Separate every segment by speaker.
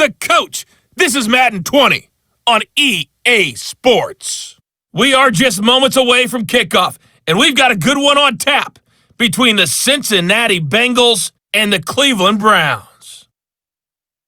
Speaker 1: the coach. This is Madden 20 on EA Sports. We are just moments away from kickoff, and we've got a good one on tap between the Cincinnati Bengals and the Cleveland Browns.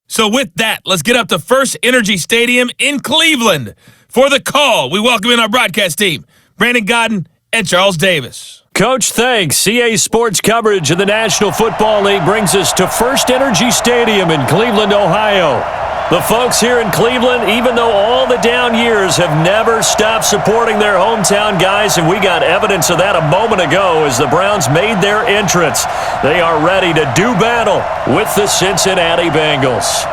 Speaker 1: So with that, let's get up to First Energy Stadium in Cleveland. For the call, we welcome in our broadcast team, Brandon Godden and Charles Davis.
Speaker 2: Coach, thanks. EA Sports coverage of the National Football League brings us to First Energy Stadium in Cleveland, Ohio. The folks here in Cleveland, even though all the down years, have never stopped supporting their hometown guys, and we got evidence of that a moment ago as the Browns made their entrance. They are ready to do battle with the Cincinnati Bengals.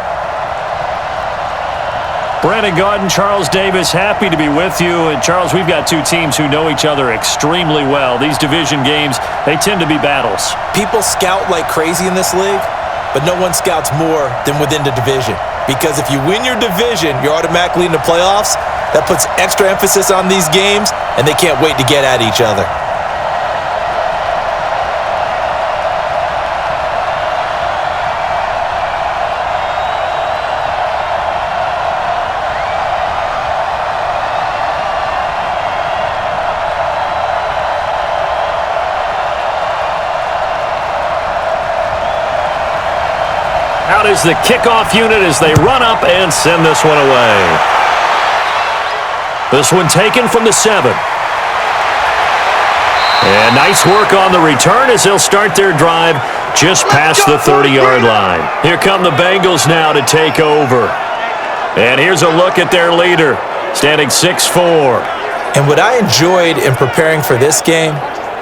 Speaker 2: Brandon Godden, Charles Davis, happy to be with you. And Charles, we've got two teams who know each other extremely well. These division games, they tend to be battles.
Speaker 3: People scout like crazy in this league, but no one scouts more than within the division. Because if you win your division, you're automatically in the playoffs. That puts extra emphasis on these games, and they can't wait to get at each other.
Speaker 2: Out is the kickoff unit as they run up and send this one away. This one taken from the 7. And nice work on the return as they'll start their drive just past the 30-yard line. Here come the Bengals now to take over. And here's a look at their leader, standing 6'4".
Speaker 3: And what I enjoyed in preparing for this game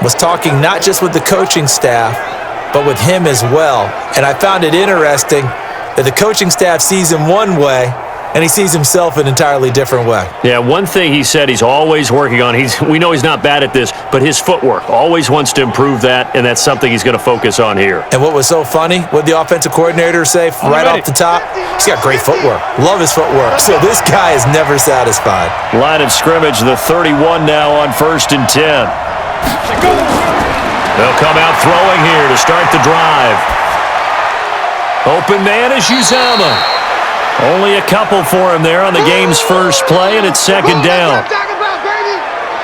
Speaker 3: was talking not just with the coaching staff, but with him as well. And I found it interesting that the coaching staff sees him one way, and he sees himself an entirely different way.
Speaker 2: Yeah, one thing he said he's always working on, we know he's not bad at this, but his footwork, always wants to improve that, and that's something he's going to focus on here.
Speaker 3: And what was so funny, what the offensive coordinator say right off the top? He's got great footwork. Love his footwork. So this guy is never satisfied.
Speaker 2: Line of scrimmage, the 31 now on 1st and 10. They'll come out throwing here to start the drive. Open man is Uzama. Only a couple for him there on the game's first play, and it's 2nd down.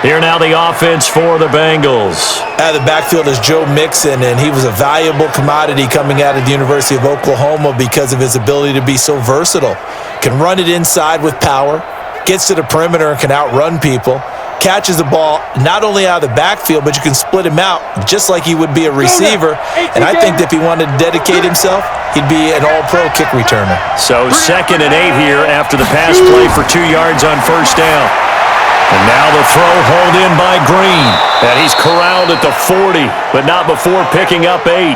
Speaker 2: Here now the offense for the Bengals.
Speaker 3: Out of the backfield is Joe Mixon, and he was a valuable commodity coming out of the University of Oklahoma because of his ability to be so versatile. Can run it inside with power, gets to the perimeter and can outrun people. Catches the ball not only out of the backfield, but you can split him out just like he would be a receiver. And I think if he wanted to dedicate himself, he'd be an all-pro kick returner.
Speaker 2: So 2nd and 8 here after the pass play for 2 yards on 1st down. And now the throw hauled in by Green. And he's corralled at the 40, but not before picking up 8.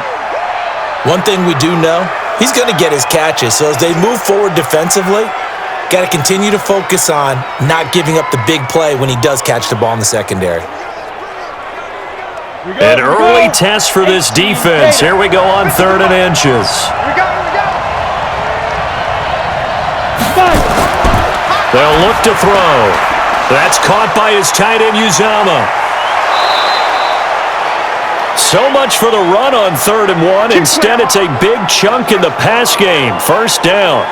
Speaker 3: One thing we do know, he's going to get his catches. So as they move forward defensively, got to continue to focus on not giving up the big play when he does catch the ball in the secondary.
Speaker 2: An early test for this defense. Here we go on 3rd and inches. They'll look to throw. That's caught by his tight end, Uzama. So much for the run on 3rd and 1. Instead, it's a big chunk in the pass game. 1st down.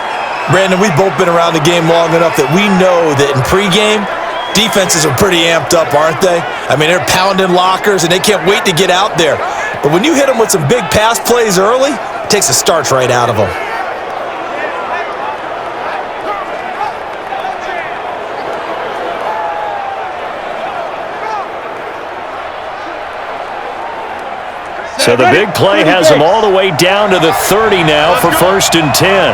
Speaker 3: Brandon, we've both been around the game long enough that we know that in pregame, defenses are pretty amped up, aren't they? I mean, they're pounding lockers, and they can't wait to get out there. But when you hit them with some big pass plays early, it takes the starch right out of them.
Speaker 2: So the big play has them all the way down to the 30 now for 1st and 10.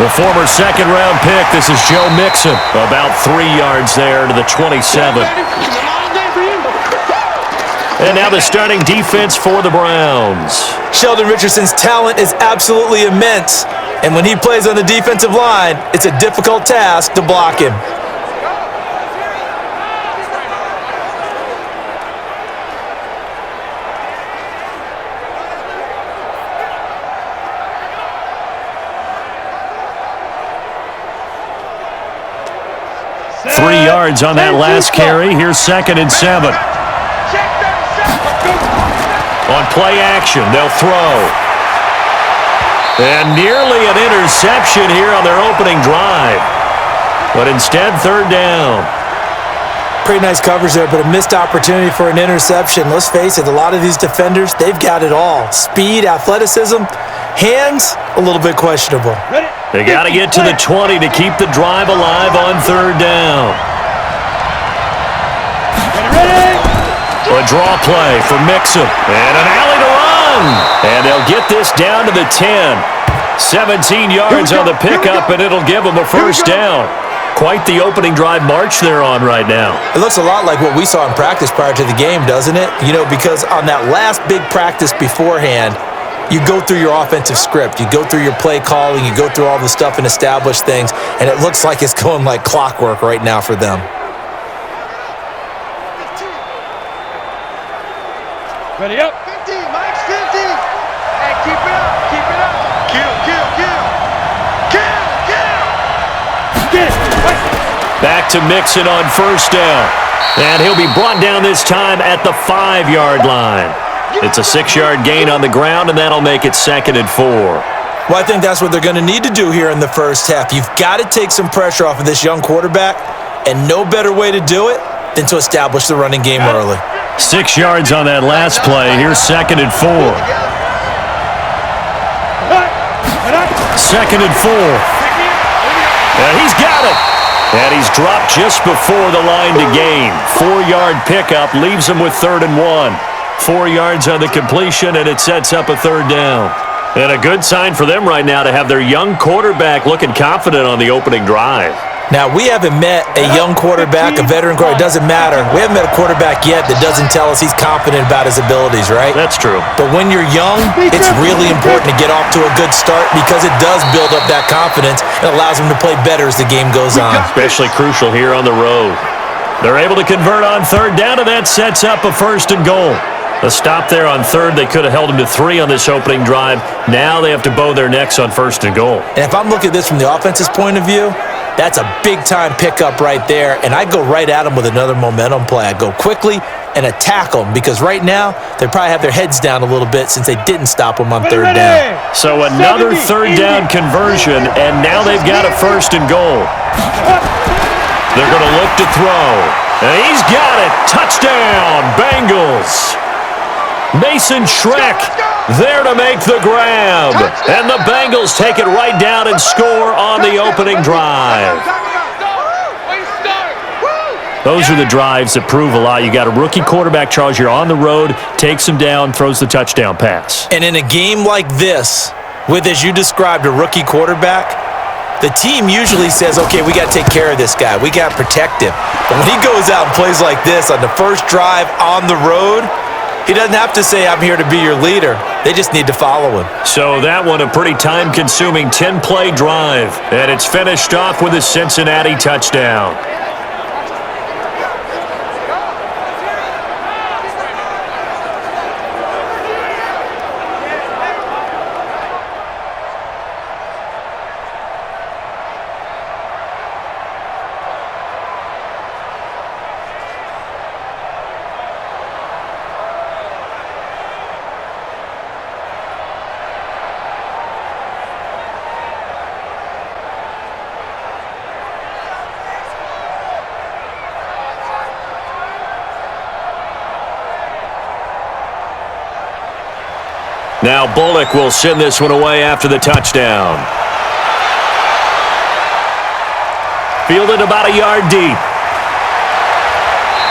Speaker 2: The former 2nd-round pick, this is Joe Mixon. About 3 yards there to the 27. And now the starting defense for the Browns.
Speaker 3: Sheldon Richardson's talent is absolutely immense. And when he plays on the defensive line, it's a difficult task to block him.
Speaker 2: On that last carry, here's 2nd and 7. On play action, they'll throw. And nearly an interception here on their opening drive. But instead, third down.
Speaker 3: Pretty nice coverage there, but a missed opportunity for an interception. Let's face it, a lot of these defenders, they've got it all. Speed, athleticism, hands, a little bit questionable.
Speaker 2: They got to get to the 20 to keep the drive alive on third down. A draw play for Mixon. And an alley to run. And they'll get this down to the 10. 17 yards on the pickup, and it'll give them a first down. Quite the opening drive march they're on right now.
Speaker 3: It looks a lot like what we saw in practice prior to the game, doesn't it? You know, because on that last big practice beforehand, you go through your offensive script, you go through your play calling, you go through all the stuff and establish things, and it looks like it's going like clockwork right now for them.
Speaker 4: Ready up. 50, Mike's 50. Hey, keep it up, keep it up. Kill, kill, kill. Kill, kill. Get it.
Speaker 2: Back to Mixon on first down. And he'll be brought down this time at the 5-yard line. It's a 6-yard gain on the ground, and that'll make it 2nd and 4.
Speaker 3: Well, I think that's what they're going to need to do here in the first half. You've got to take some pressure off of this young quarterback, and no better way to do it than to establish the running game early.
Speaker 2: 6 yards on that last play. Here's 2nd and 4. 2nd and 4. And he's got it. And he's dropped just before the line to gain. 4-yard pickup leaves him with 3rd and 1. 4 yards on the completion, and it sets up a third down. And a good sign for them right now to have their young quarterback looking confident on the opening drive.
Speaker 3: Now, we haven't met a young quarterback, a veteran quarterback. It doesn't matter. We haven't met a quarterback yet that doesn't tell us he's confident about his abilities, right?
Speaker 2: That's true.
Speaker 3: But when you're young, it's really important to get off to a good start because it does build up that confidence and allows them to play better as the game goes on.
Speaker 2: Especially crucial here on the road. They're able to convert on third down, and that sets up a 1st and goal. A stop there on third. They could have held him to 3 on this opening drive. Now they have to bow their necks on 1st and goal.
Speaker 3: And if I'm looking at this from the offense's point of view, that's a big-time pickup right there, and I go right at them with another momentum play. I go quickly and attack them because right now they probably have their heads down a little bit since they didn't stop them on third down.
Speaker 2: So another third down conversion, and now they've got a 1st and goal. They're going to look to throw, and he's got it. Touchdown, Bengals. Mason Schreck there to make the grab. And the Bengals take it right down and score on the opening drive. Those are the drives that prove a lot. You got a rookie quarterback, Charles. You're on the road, takes him down, throws the touchdown pass.
Speaker 3: And in a game like this, with, as you described, a rookie quarterback, the team usually says, okay, we got to take care of this guy. We got to protect him. But when he goes out and plays like this on the first drive on the road, he doesn't have to say, I'm here to be your leader. They just need to follow him.
Speaker 2: So that one, a pretty time-consuming 10-play drive. And it's finished off with a Cincinnati touchdown. Now Bullock will send this one away after the touchdown. Fielded about a yard deep.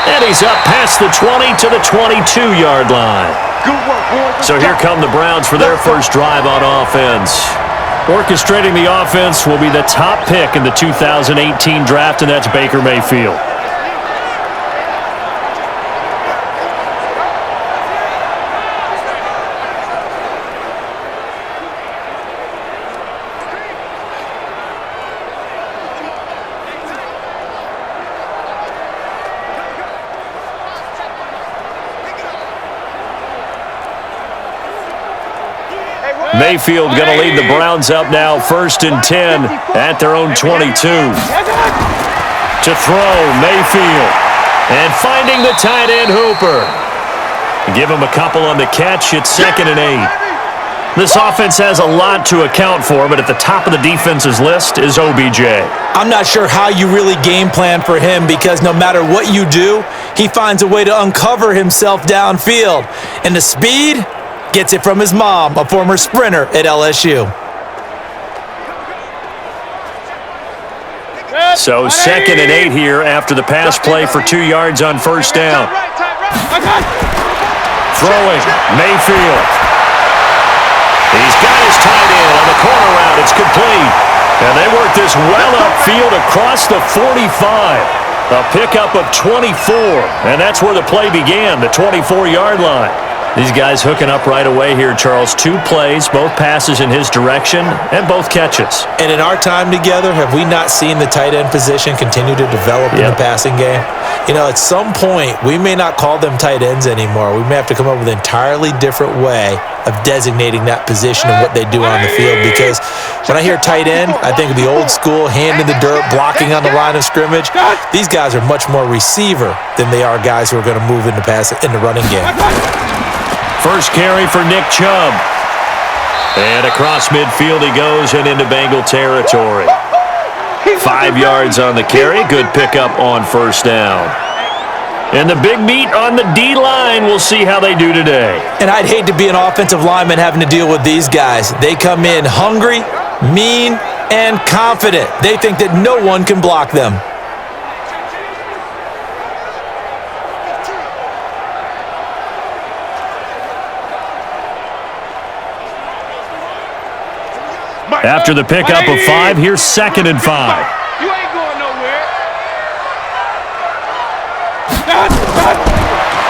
Speaker 2: And he's up past the 20 to the 22-yard line. So here come the Browns for their first drive on offense. Orchestrating the offense will be the top pick in the 2018 draft, and that's Baker Mayfield. Mayfield going to lead the Browns up now, 1st and 10 at their own 22. To throw, Mayfield. And finding the tight end, Hooper. Give him a couple on the catch. It's 2nd and 8. This offense has a lot to account for, but at the top of the defense's list is OBJ.
Speaker 3: I'm not sure how you really game plan for him because no matter what you do, he finds a way to uncover himself downfield. And the speed gets it from his mom, a former sprinter at LSU.
Speaker 2: So 2nd and 8 here after the pass play for 2 yards on first down. Throwing, Mayfield. He's got his tight end on the corner route. It's complete. And they work this well upfield across the 45. A pickup of 24. And that's where the play began, the 24-yard line. These guys hooking up right away here, Charles. 2 plays, both passes in his direction, and both catches.
Speaker 3: And in our time together, have we not seen the tight end position continue to develop in the passing game? You know, at some point, we may not call them tight ends anymore. We may have to come up with an entirely different way of designating that position and what they do on the field. Because when I hear tight end, I think of the old school, hand in the dirt, blocking on the line of scrimmage. These guys are much more receiver than they are guys who are going to move into in the running game.
Speaker 2: First carry for Nick Chubb. And across midfield he goes and into Bengal territory. 5 yards on the carry. Good pickup on first down. And the big meat on the D-line. We'll see how they do today.
Speaker 3: And I'd hate to be an offensive lineman having to deal with these guys. They come in hungry, mean, and confident. They think that no one can block them.
Speaker 2: After the pickup of 5, here's 2nd and 5.
Speaker 4: You ain't going nowhere.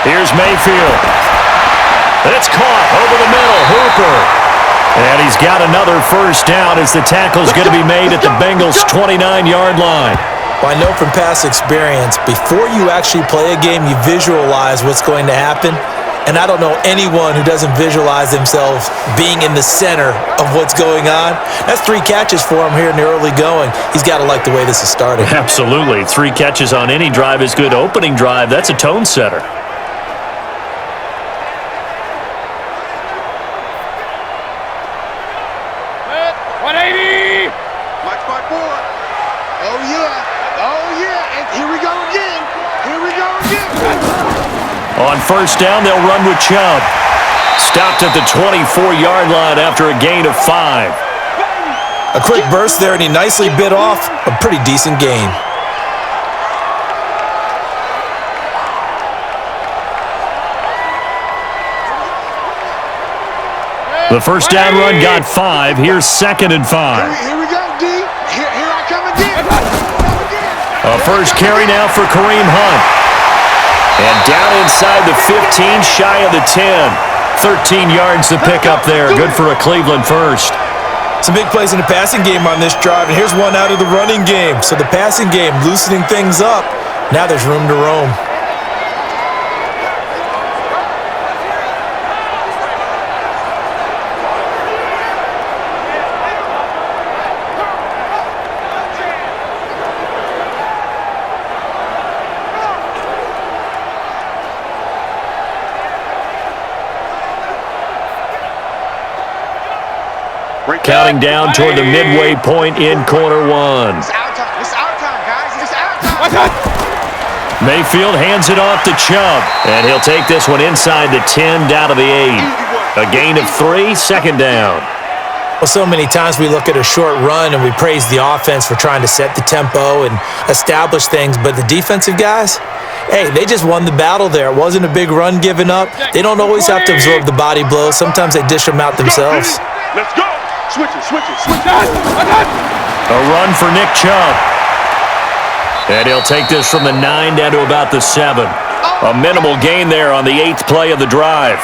Speaker 2: Here's Mayfield. It's caught over the middle. Hooper. And he's got another first down as the tackle's going to be made at the Bengals' 29-yard line.
Speaker 3: Well, I know from past experience, before you actually play a game, you visualize what's going to happen. And I don't know anyone who doesn't visualize themselves being in the center of what's going on. That's 3 catches for him here in the early going. He's got to like the way this is starting.
Speaker 2: Absolutely. 3 catches on any drive is good. Opening drive, that's a tone setter. On first down, they'll run with Chubb. Stopped at the 24-yard line after a gain of 5.
Speaker 3: A quick burst there, and he nicely bit off a pretty decent gain.
Speaker 2: The first down run got 5. Here's 2nd and 5.
Speaker 4: Here we go, D. Here I come again.
Speaker 2: A first carry now for Kareem Hunt. And down inside the 15, shy of the 10. 13 yards to pick up there. Good for a Cleveland first.
Speaker 3: Some big plays in the passing game on this drive, and here's one out of the running game. So the passing game loosening things up. Now there's room to roam.
Speaker 2: Counting down toward the midway point in quarter 1.
Speaker 4: It's our time. It's our time, guys. It's our time.
Speaker 2: Mayfield hands it off to Chubb. And he'll take this one inside the 10, down to the 8. A gain of 3, 2nd down.
Speaker 3: Well, so many times we look at a short run and we praise the offense for trying to set the tempo and establish things, but the defensive guys, hey, they just won the battle there. It wasn't a big run given up. They don't always have to absorb the body blows. Sometimes they dish them out themselves.
Speaker 4: Let's go. Switch it.
Speaker 2: A run for Nick Chubb. And he'll take this from the 9 down to about the 7. A minimal gain there on the 8th play of the drive.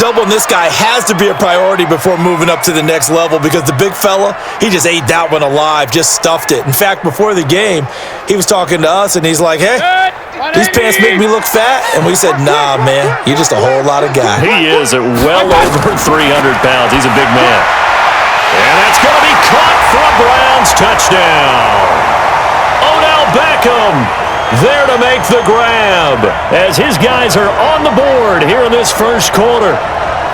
Speaker 3: Doubling this guy has to be a priority before moving up to the next level because the big fella, he just ate that one alive, just stuffed it. In fact, before the game, he was talking to us, and he's like, hey, these pants make me look fat. And we said, nah, man, you're just a whole lot of guy.
Speaker 2: He is at well over 300 pounds. He's a big man. And that's going to be caught for a Browns touchdown. Odell Beckham there to make the grab as his guys are on the board here in this first quarter.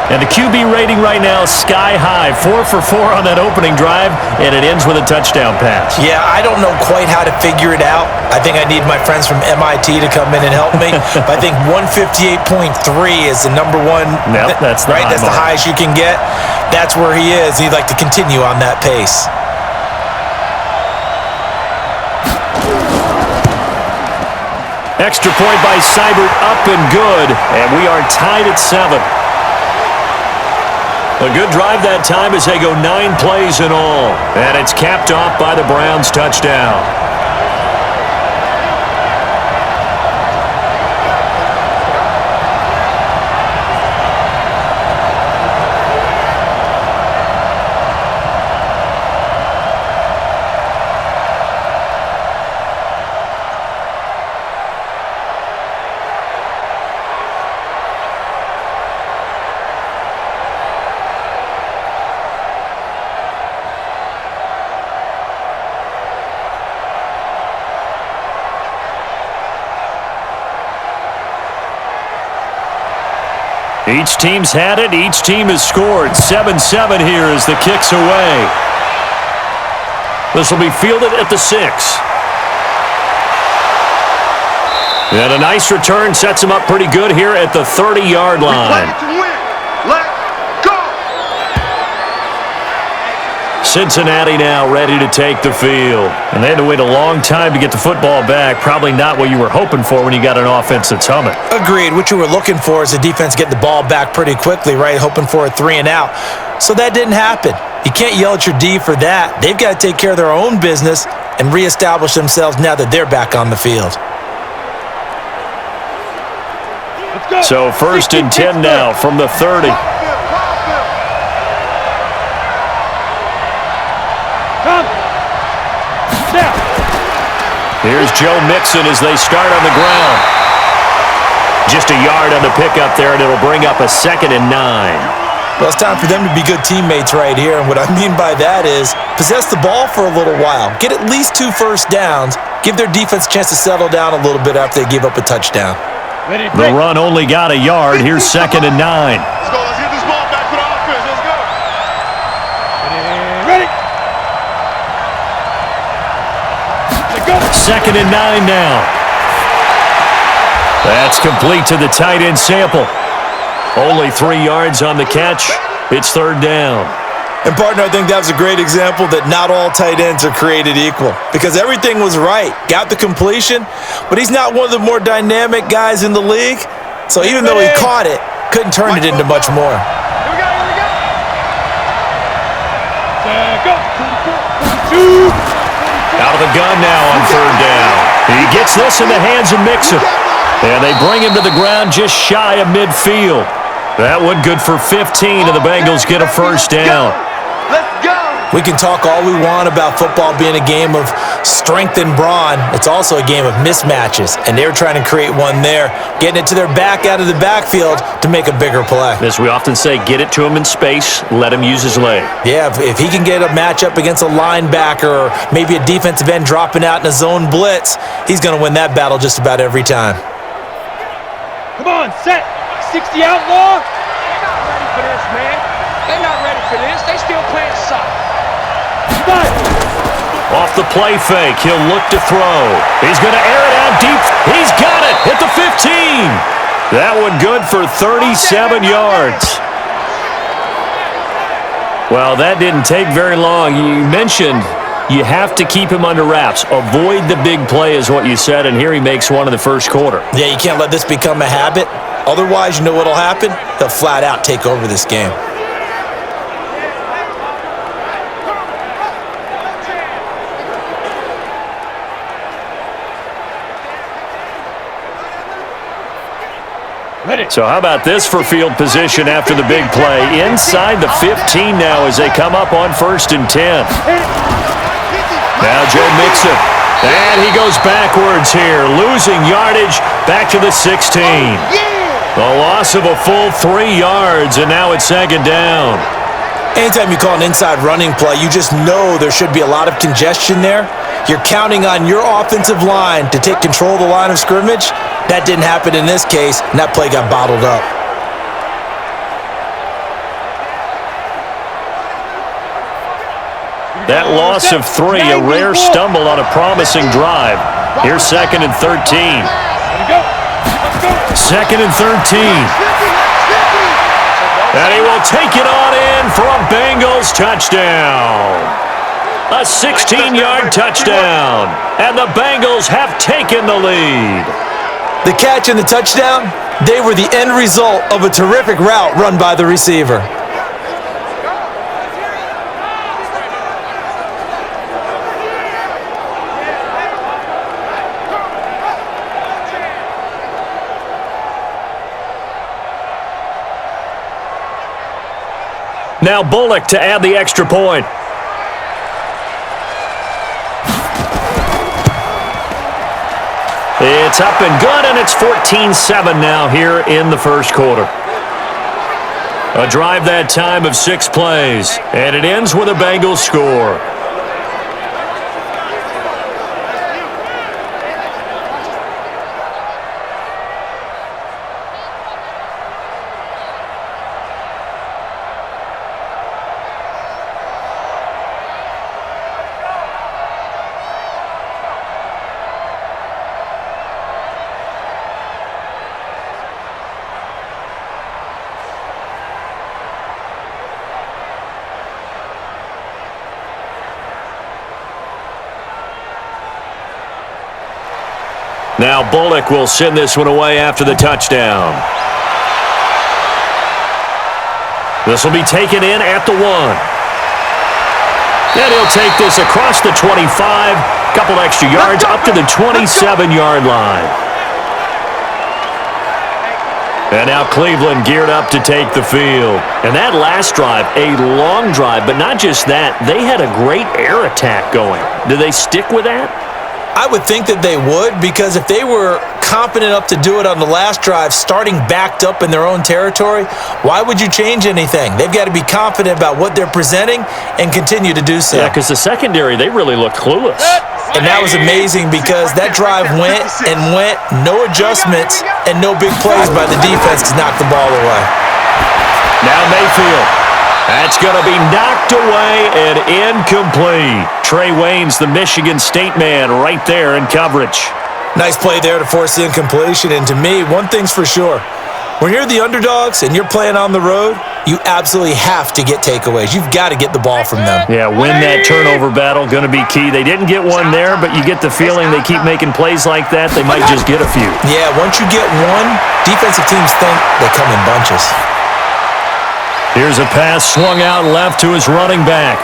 Speaker 2: And the QB rating right now is sky high. 4 for 4 on that opening drive, and it ends with a touchdown pass.
Speaker 3: Yeah, I don't know quite how to figure it out. I think I need my friends from MIT to come in and help me. But I think 158.3 is the number one.
Speaker 2: Yep, that's the
Speaker 3: right. That's the highest you can get. That's where he is. He'd like to continue on that pace.
Speaker 2: Extra point by Seibert, up and good, and we are tied at 7. A good drive that time as they go 9 plays in all. And it's capped off by the Browns' touchdown. Each team's had it. Each team has scored. 7-7 here as the kick's away. This will be fielded at the 6. And a nice return sets him up pretty good here at the 30-yard line. Cincinnati now ready to take the field. And they had to wait a long time to get the football back. Probably not what you were hoping for when you got an offense that's humming.
Speaker 3: Agreed. What you were looking for is the defense get the ball back pretty quickly, right? Hoping for a 3 and out. So that didn't happen. You can't yell at your D for that. They've got to take care of their own business and reestablish themselves now that they're back on the field.
Speaker 2: So 1st and 10 now from the 30. Here's Joe Mixon as they start on the ground. Just a yard on the pickup there, and it'll bring up a 2nd and 9.
Speaker 3: Well, it's time for them to be good teammates right here, and what I mean by that is possess the ball for a little while. Get at least 2 first downs. Give their defense a chance to settle down a little bit after they give up a touchdown.
Speaker 2: The run only got a yard. Here's 2nd and 9.
Speaker 4: Let's go. Let's get this ball back for the offense. Let's go. Ready.
Speaker 2: 2nd and 9 now. That's complete to the tight end Sample. Only 3 yards on the catch. It's 3rd down.
Speaker 3: And, partner, I think that was a great example that not all tight ends are created equal because everything was right. Got the completion, but he's not one of the more dynamic guys in the league. So even though he caught it, couldn't turn it into much more.
Speaker 4: Here we go. Here we go.
Speaker 2: Out of the gun now on 3rd down. He gets this in the hands of Mixon. And they bring him to the ground just shy of midfield. That one good for 15, and the Bengals get a 1st down.
Speaker 4: Let's go.
Speaker 3: We can talk all we want about football being a game of strength and brawn. It's also a game of mismatches, and they're trying to create one there, getting it to their back out of the backfield to make a bigger play.
Speaker 2: As we often say, get it to him in space, let him use his leg.
Speaker 3: Yeah, if he can get a matchup against a linebacker or maybe a defensive end dropping out in a zone blitz, he's going to win that battle just about every time.
Speaker 4: Come on, set. 60 outlaw. They're not ready for this, man. They're not ready for this. They still playing soft.
Speaker 2: Off the play fake, he'll look to throw. He's going to air it out deep. He's got it at the 15. That one good for 37 yards. Well, that didn't take very long. You mentioned you have to keep him under wraps. Avoid the big play is what you said, and here he makes one in the 1st quarter.
Speaker 3: Yeah, you can't let this become a habit. Otherwise, you know what'll happen? They'll flat out take over this game.
Speaker 2: So how about this for field position after the big play? Inside the 15 now as they come up on 1st and 10. Now Joe Mixon. And he goes backwards here, losing yardage back to the 16. The loss of a full 3 yards, and now it's 2nd down.
Speaker 3: Anytime you call an inside running play, you just know there should be a lot of congestion there. You're counting on your offensive line to take control of the line of scrimmage. That didn't happen in this case, and that play got bottled up.
Speaker 2: That loss of 3, a rare stumble on a promising drive. Here's 2nd and 13. Second and 13. And he will take it on in for a Bengals touchdown. A 16-yard touchdown. And the Bengals have taken the lead.
Speaker 3: The catch and the touchdown, they were the end result of a terrific route run by the receiver.
Speaker 2: Now Bullock to add the extra point. It's up and good, and it's 14-7 now here in the first quarter. A drive that time of 6 plays, and it ends with a Bengals score. Now Bullock will send this one away after the touchdown. This will be taken in at the 1. And he'll take this across the 25, couple extra yards up to the 27-yard line. And now Cleveland geared up to take the field. And that last drive, a long drive, but not just that, they had a great air attack going. Do they stick with that?
Speaker 3: I would think that they would, because if they were confident enough to do it on the last drive, starting backed up in their own territory, why would you change anything? They've got to be confident about what they're presenting and continue to do so.
Speaker 2: Yeah, because the secondary, they really looked clueless.
Speaker 3: And that was amazing because that drive went and went, no adjustments and no big plays by the defense to knock the ball away.
Speaker 2: Now Mayfield. That's going to be knocked away and incomplete. Trey Wayne's the Michigan State man right there in coverage.
Speaker 3: Nice play there to force the incompletion. And to me, one thing's for sure. When you're the underdogs and you're playing on the road, you absolutely have to get takeaways. You've got to get the ball from them.
Speaker 2: Yeah, win that turnover battle, going to be key. They didn't get one there, but you get the feeling they keep making plays like that, they might just get a few.
Speaker 3: Yeah, once you get one, defensive teams think they come in bunches.
Speaker 2: Here's a pass swung out left to his running back.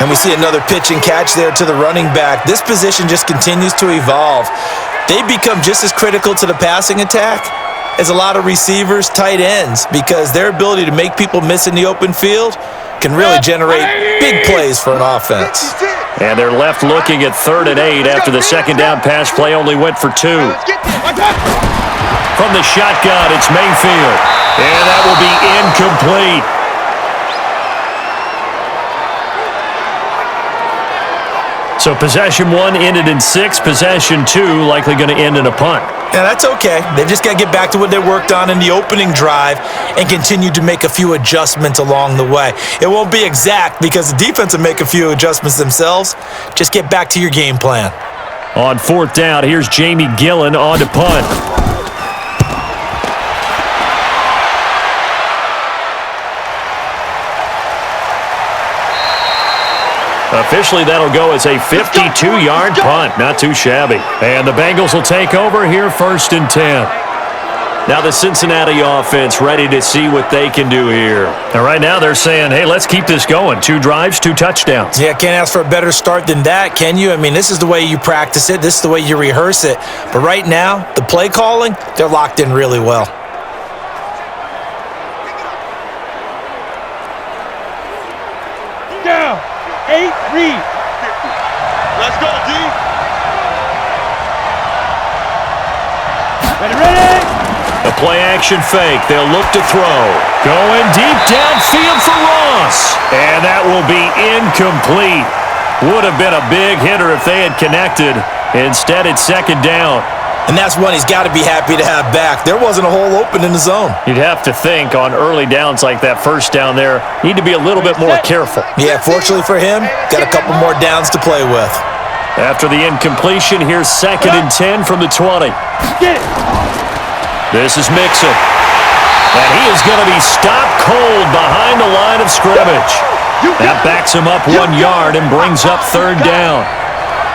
Speaker 3: And we see another pitch and catch there to the running back. This position just continues to evolve. They become just as critical to the passing attack as a lot of receivers, tight ends, because their ability to make people miss in the open field can really generate big plays for an offense.
Speaker 2: And they're left looking at 3rd and 8 after the second down pass play only went for 2. From the shotgun, it's Mayfield. And that will be incomplete. So possession 1 ended in 6. Possession 2 likely going to end in a punt.
Speaker 3: Yeah, that's okay. They've just got to get back to what they worked on in the opening drive and continue to make a few adjustments along the way. It won't be exact because the defense will make a few adjustments themselves. Just get back to your game plan.
Speaker 2: On 4th down, here's Jamie Gillen on to punt. Officially, that'll go as a 52-yard punt. Not too shabby. And the Bengals will take over here 1st and 10. Now the Cincinnati offense ready to see what they can do here. And right now they're saying, hey, let's keep this going. 2 drives, 2 touchdowns.
Speaker 3: Yeah, can't ask for a better start than that, can you? I mean, this is the way you practice it. This is the way you rehearse it. But right now, the play calling, they're locked in really well.
Speaker 4: Down. 8, read. Let's go, D. Ready.
Speaker 2: A play-action fake. They'll look to throw. Going deep downfield for Ross. And that will be incomplete. Would have been a big hitter if they had connected. Instead, it's 2nd down.
Speaker 3: And that's one he's got to be happy to have back. There wasn't a hole open in the zone.
Speaker 2: You'd have to think on early downs like that first down there, need to be a little bit more careful.
Speaker 3: Yeah, fortunately for him, got a couple more downs to play with.
Speaker 2: After the incompletion, here's 2nd and 10 from the 20. This is Mixon. And he is going to be stopped cold behind the line of scrimmage. That backs him up 1 yard and brings up 3rd down.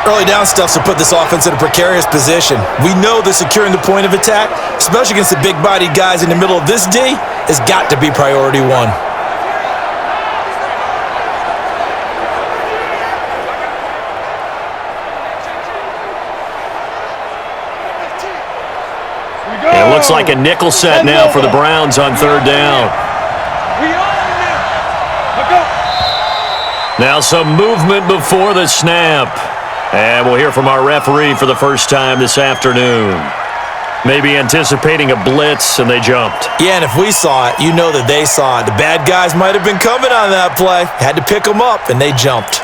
Speaker 3: Early down stuff to put this offense in a precarious position. We know that securing the point of attack, especially against the big-bodied guys in the middle of this D, has got to be priority one.
Speaker 2: It looks like a nickel set now for the Browns on 3rd down. Now some movement before the snap. And we'll hear from our referee for the first time this afternoon. Maybe anticipating a blitz, and they jumped.
Speaker 3: Yeah, and if we saw it, you know that they saw it. The bad guys might have been coming on that play. Had to pick them up, and they jumped.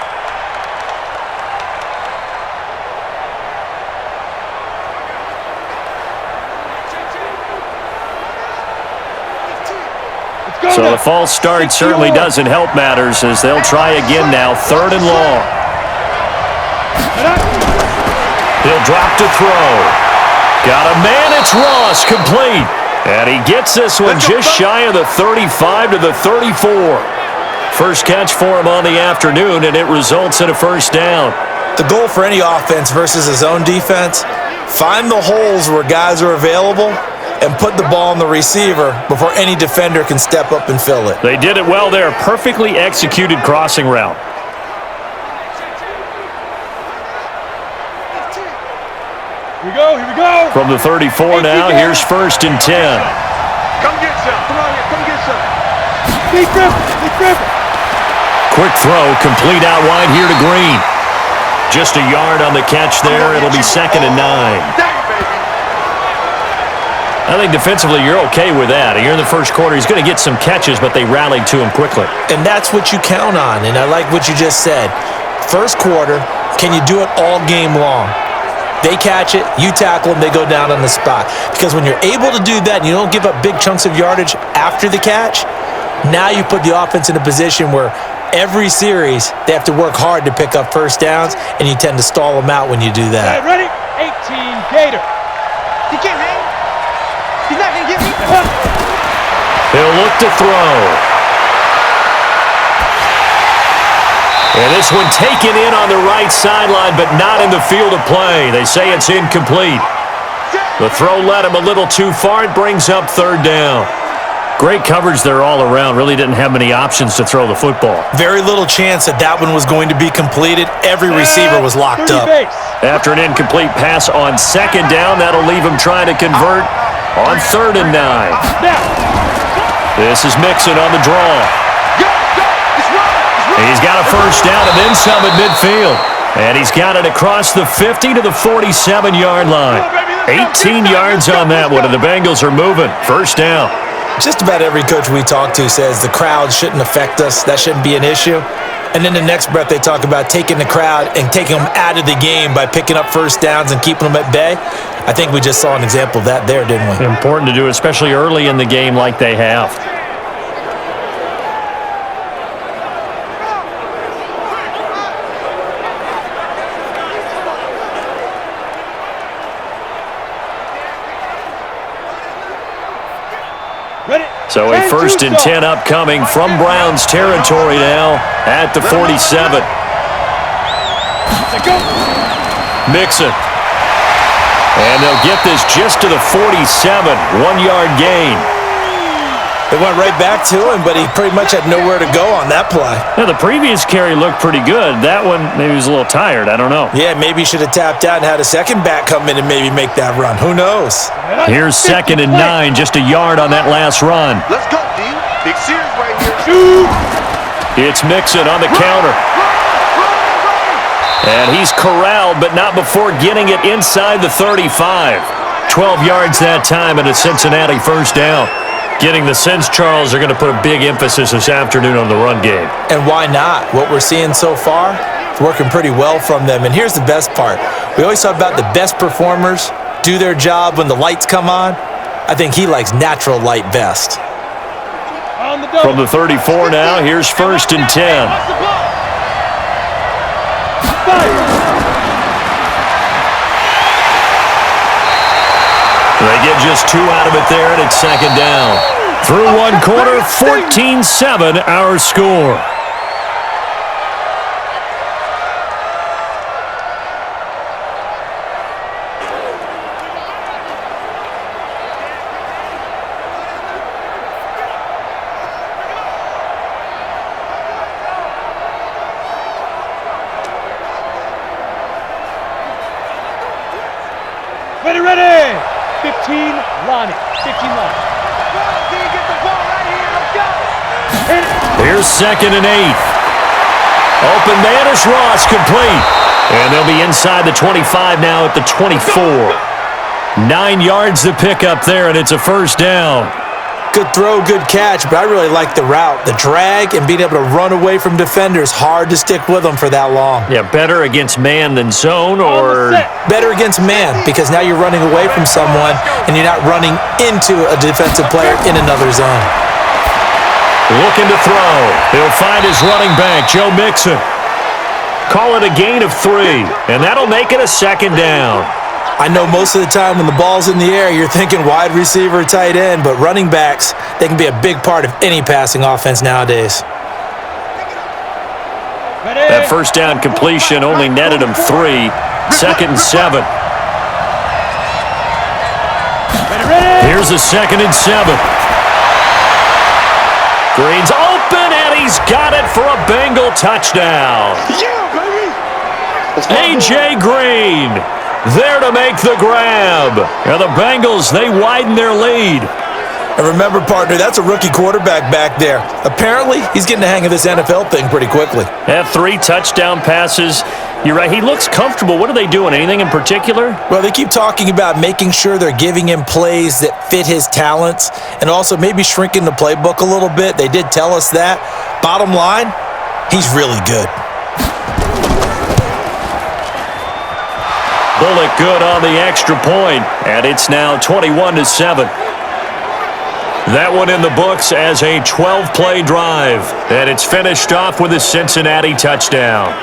Speaker 2: So the false start certainly doesn't help matters as they'll try again now, 3rd and long. He'll drop to throw. Got a man, it's Ross, complete. And he gets this one just shy of the 35 to the 34. First catch for him on the afternoon, and it results in a 1st down.
Speaker 3: The goal for any offense versus his own defense, find the holes where guys are available and put the ball on the receiver before any defender can step up and fill it.
Speaker 2: They did it well there. Perfectly executed crossing route.
Speaker 4: Here we go.
Speaker 2: From the 34 now, here's 1st and 10.
Speaker 4: Come get some. Come on here, come get some. Be careful.
Speaker 2: Quick throw, complete out wide here to Green. Just a yard on the catch there. It'll be 2nd and 9. I think defensively you're okay with that. You're in the first quarter. He's going to get some catches, but they rallied to him quickly.
Speaker 3: And that's what you count on, and I like what you just said. First quarter, can you do it all game long? They catch it, you tackle them, they go down on the spot. Because when you're able to do that and you don't give up big chunks of yardage after the catch, now you put the offense in a position where every series they have to work hard to pick up 1st downs, and you tend to stall them out when you do that.
Speaker 4: Ready? 18 Gator. He can't hang. He's not going to get me.
Speaker 2: He'll look to throw. And this one taken in on the right sideline, but not in the field of play. They say it's incomplete. The throw led him a little too far. It brings up 3rd down. Great coverage there all around. Really didn't have many options to throw the football.
Speaker 3: Very little chance that that one was going to be completed. Every receiver was locked up.
Speaker 2: After an incomplete pass on 2nd down, that'll leave him trying to convert on 3rd and 9. This is Mixon on the draw. He's got a 1st down and then some at midfield. And he's got it across the 50 to the 47-yard line. 18 yards on that one, and the Bengals are moving. 1st down.
Speaker 3: Just about every coach we talk to says the crowd shouldn't affect us. That shouldn't be an issue. And then the next breath they talk about taking the crowd and taking them out of the game by picking up 1st downs and keeping them at bay. I think we just saw an example of that there, didn't we?
Speaker 2: Important to do, especially early in the game like they have. So a 1st and 10 upcoming from Browns territory now at the 47. Mixon. And they'll get this just to the 47. 1-yard gain.
Speaker 3: They went right back to him, but he pretty much had nowhere to go on that play.
Speaker 2: Now, the previous carry looked pretty good. That one, maybe he was a little tired. I don't know.
Speaker 3: Yeah, maybe he should have tapped out and had a second back come in and maybe make that run. Who knows?
Speaker 2: Here's 2nd and 9, just a yard on that last run.
Speaker 4: Let's go, D. Big series right here.
Speaker 2: It's Mixon on the counter. And he's corralled, but not before getting it inside the 35. 12 yards that time, and a Cincinnati 1st down. Getting the sense, Charles, are going to put a big emphasis this afternoon on the run game.
Speaker 3: And why not? What we're seeing so far, it's working pretty well from them. And here's the best part. We always talk about the best performers do their job when the lights come on. I think he likes natural light best.
Speaker 2: From the 34 now, here's 1st and 10. They get just 2 out of it there, and it's 2nd down. Through 1 quarter, 14-7 our score.
Speaker 4: Ready! 15, Lonnie. 15, Lonnie. Get the ball right here. Let's go.
Speaker 2: Here's 2nd and 8. Open man is Ross, complete. And they'll be inside the 25 now at the 24. 9 yards to pick up there, and it's a 1st down.
Speaker 3: Good throw, good catch, but I really like the route. The drag and being able to run away from defenders, hard to stick with them for that long.
Speaker 2: Yeah, better against man than zone, or
Speaker 3: better against man, because now you're running away from someone and you're not running into a defensive player in another zone.
Speaker 2: Looking to throw. He'll find his running back, Joe Mixon. Call it a gain of 3, and that'll make it a 2nd down.
Speaker 3: I know most of the time when the ball's in the air, you're thinking wide receiver, tight end, but running backs, they can be a big part of any passing offense nowadays.
Speaker 2: That 1st down completion only netted him 3. 2nd and 7. Here's a 2nd and 7. Green's open, and he's got it for a Bengal touchdown.
Speaker 4: Yeah, baby.
Speaker 2: A.J. Green there to make the grab. And the Bengals, they widen their lead.
Speaker 3: And remember, partner, that's a rookie quarterback back there. Apparently, he's getting the hang of this NFL thing pretty quickly.
Speaker 2: Had 3 touchdown passes. You're right, he looks comfortable. What are they doing? Anything in particular?
Speaker 3: Well, they keep talking about making sure they're giving him plays that fit his talents and also maybe shrinking the playbook a little bit. They did tell us that. Bottom line, he's really good.
Speaker 2: Bullock good on the extra point, and it's now 21-7. That one in the books as a 12-play drive, and it's finished off with a Cincinnati touchdown.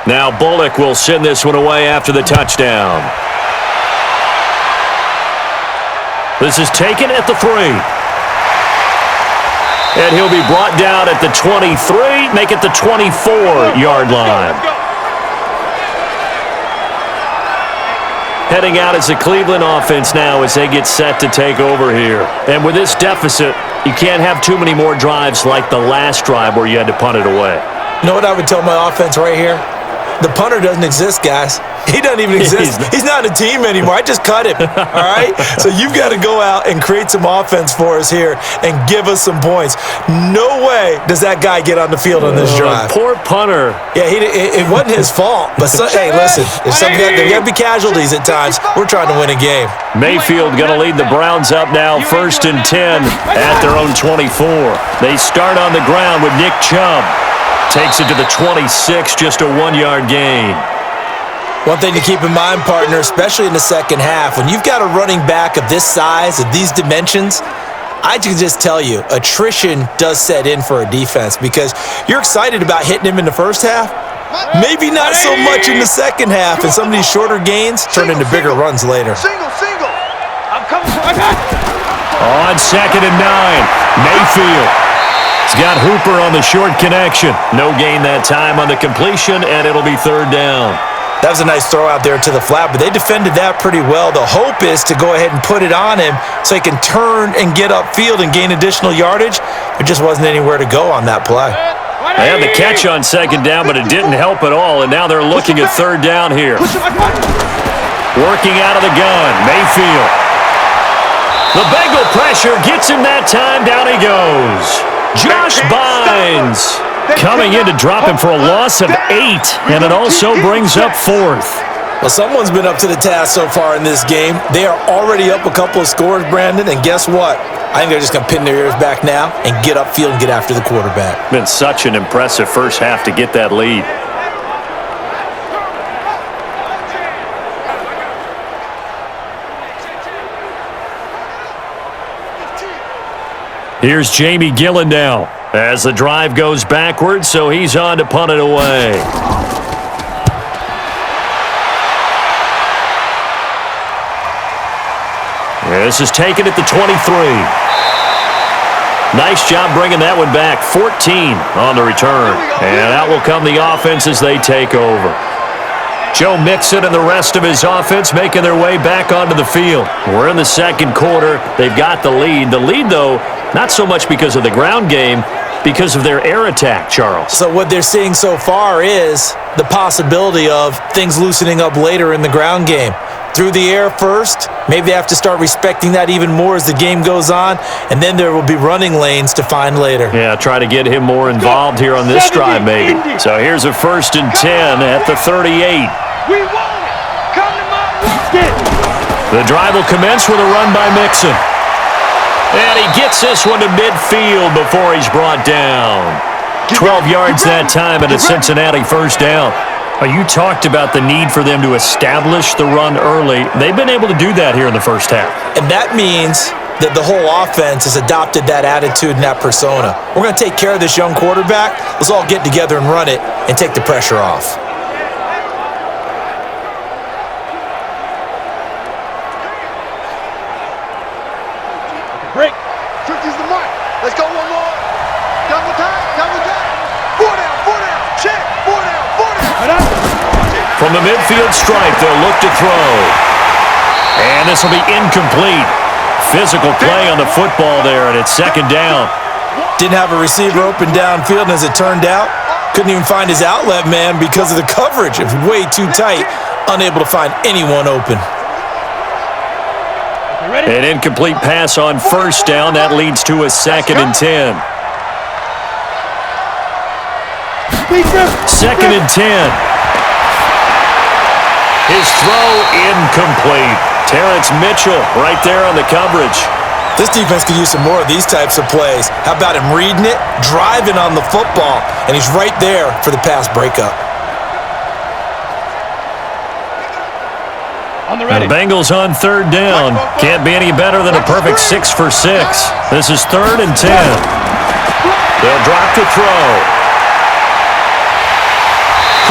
Speaker 2: Now Bullock will send this one away after the touchdown. This is taken at the 3. And he'll be brought down at the 23, make it the 24-yard line. Heading out as the Cleveland offense now as they get set to take over here. And with this deficit, you can't have too many more drives like the last drive where you had to punt it away.
Speaker 3: You know what I would tell my offense right here? The punter doesn't exist, guys. He doesn't even exist. He's not a team anymore. I just cut him, all right? So you've got to go out and create some offense for us here and give us some points. No way does that guy get on the field on this drive.
Speaker 2: Poor punter.
Speaker 3: Yeah, it wasn't his fault. But, hey, listen, there got to be casualties at times. We're trying to win a game.
Speaker 2: Mayfield going to lead the Browns up now, 1st and 10 at their own 24. They start on the ground with Nick Chubb. Takes it to the 26, just a 1-yard gain.
Speaker 3: One thing to keep in mind, partner, especially in the second half, when you've got a running back of this size, of these dimensions, I can just tell you, attrition does set in for a defense because you're excited about hitting him in the first half. Maybe not so much in the second half, and some of these shorter gains turn into bigger runs later.
Speaker 4: Single. I'm coming.
Speaker 2: On 2nd and 9, Mayfield. He's got Hooper on the short connection. No gain that time on the completion, and it'll be 3rd down.
Speaker 3: That was a nice throw out there to the flat, but they defended that pretty well. The hope is to go ahead and put it on him so he can turn and get upfield and gain additional yardage. There just wasn't anywhere to go on that play.
Speaker 2: They had the catch on 2nd down, but it didn't help at all, and now they're looking at 3rd down here. Working out of the gun, Mayfield. The Bengal pressure gets him that time. Down he goes. Josh Bynes coming in to drop him for a loss of 8, and it also brings up 4th.
Speaker 3: Well, someone's been up to the task so far in this game. They are already up a couple of scores, Brandon, and guess what? I think they're just going to pin their ears back now and get upfield and get after the quarterback.
Speaker 2: Been such an impressive first half to get that lead. Here's Jamie Gillen now as the drive goes backwards, so he's on to punt it away. This is taken at the 23. Nice job bringing that one back. 14 on the return. And out will come the offense as they take over. Joe Mixon and the rest of his offense making their way back onto the field. We're in the second quarter. They've got the lead. The lead, though, not so much because of the ground game, because of their air attack, Charles.
Speaker 3: So what they're seeing so far is the possibility of things loosening up later in the ground game. Through the air first, maybe they have to start respecting that even more as the game goes on, and then there will be running lanes to find later.
Speaker 2: Yeah, try to get him more involved here on this drive, maybe. So here's a 1st and 10 at the 38.
Speaker 4: We want it. Come to my room.
Speaker 2: The drive will commence with a run by Mixon. And he gets this one to midfield before he's brought down. 12 yards that time and a Cincinnati first down. You talked about the need for them to establish the run early. They've been able to do that here in the first half.
Speaker 3: And that means that the whole offense has adopted that attitude and that persona. We're going to take care of this young quarterback. Let's all get together and run it and take the pressure off.
Speaker 4: Break. 50's the mark. Let's go one more. Double time. Double time. 4 down. 4 down. Check. 4 down. 4 down.
Speaker 2: From the midfield stripe, they'll look to throw. And this will be incomplete. Physical play on the football there, and it's second down.
Speaker 3: Didn't have a receiver open downfield, and as it turned out, couldn't even find his outlet man because of the coverage. It was way too tight, unable to find anyone open.
Speaker 2: An incomplete pass on first down. That leads to a 2nd and 10. 2nd and 10. His throw incomplete. Terrence Mitchell right there on the coverage.
Speaker 3: This defense could use some more of these types of plays. How about him reading it, driving on the football, and he's right there for the pass breakup.
Speaker 2: The Bengals on 3rd down. Can't be any better than a perfect 6 for 6. This is 3rd and 10. They'll drop to throw.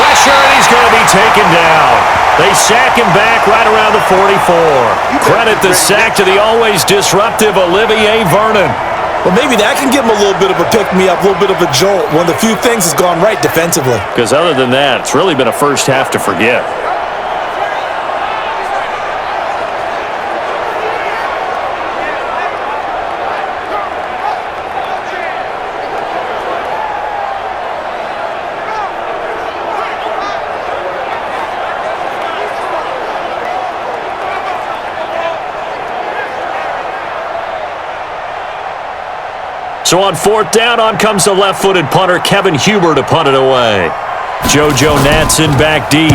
Speaker 2: Pressure, and he's going to be taken down. They sack him back right around the 44. Credit the sack to the always disruptive Olivier Vernon.
Speaker 3: Well, maybe that can give him a little bit of a pick-me-up, a little bit of a jolt. One of the few things that's gone right defensively.
Speaker 2: Because other than that, it's really been a first half to forget. So on 4th down, on comes the left-footed punter, Kevin Huber, to punt it away. JoJo Natson back deep.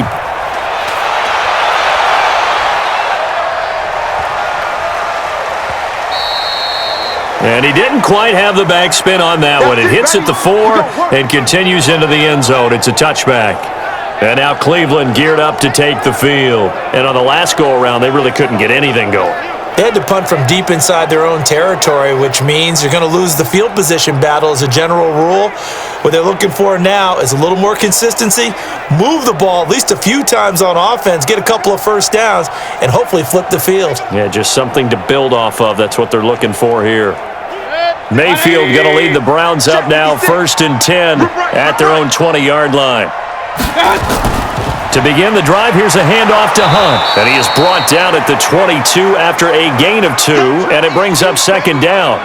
Speaker 2: And he didn't quite have the backspin on that one. It hits at the 4 and continues into the end zone. It's a touchback. And now Cleveland geared up to take the field. And on the last go-around, they really couldn't get anything going.
Speaker 3: They had to punt from deep inside their own territory, which means you're going to lose the field position battle as a general rule. What they're looking for now is a little more consistency, move the ball at least a few times on offense, get a couple of first downs, and hopefully flip the field.
Speaker 2: Yeah, just something to build off of. That's what they're looking for here. Mayfield going to lead the Browns up now, 1st and 10 at their own 20-yard line. To begin the drive, here's a handoff to Hunt. And he is brought down at the 22 after a gain of 2, and it brings up 2nd down.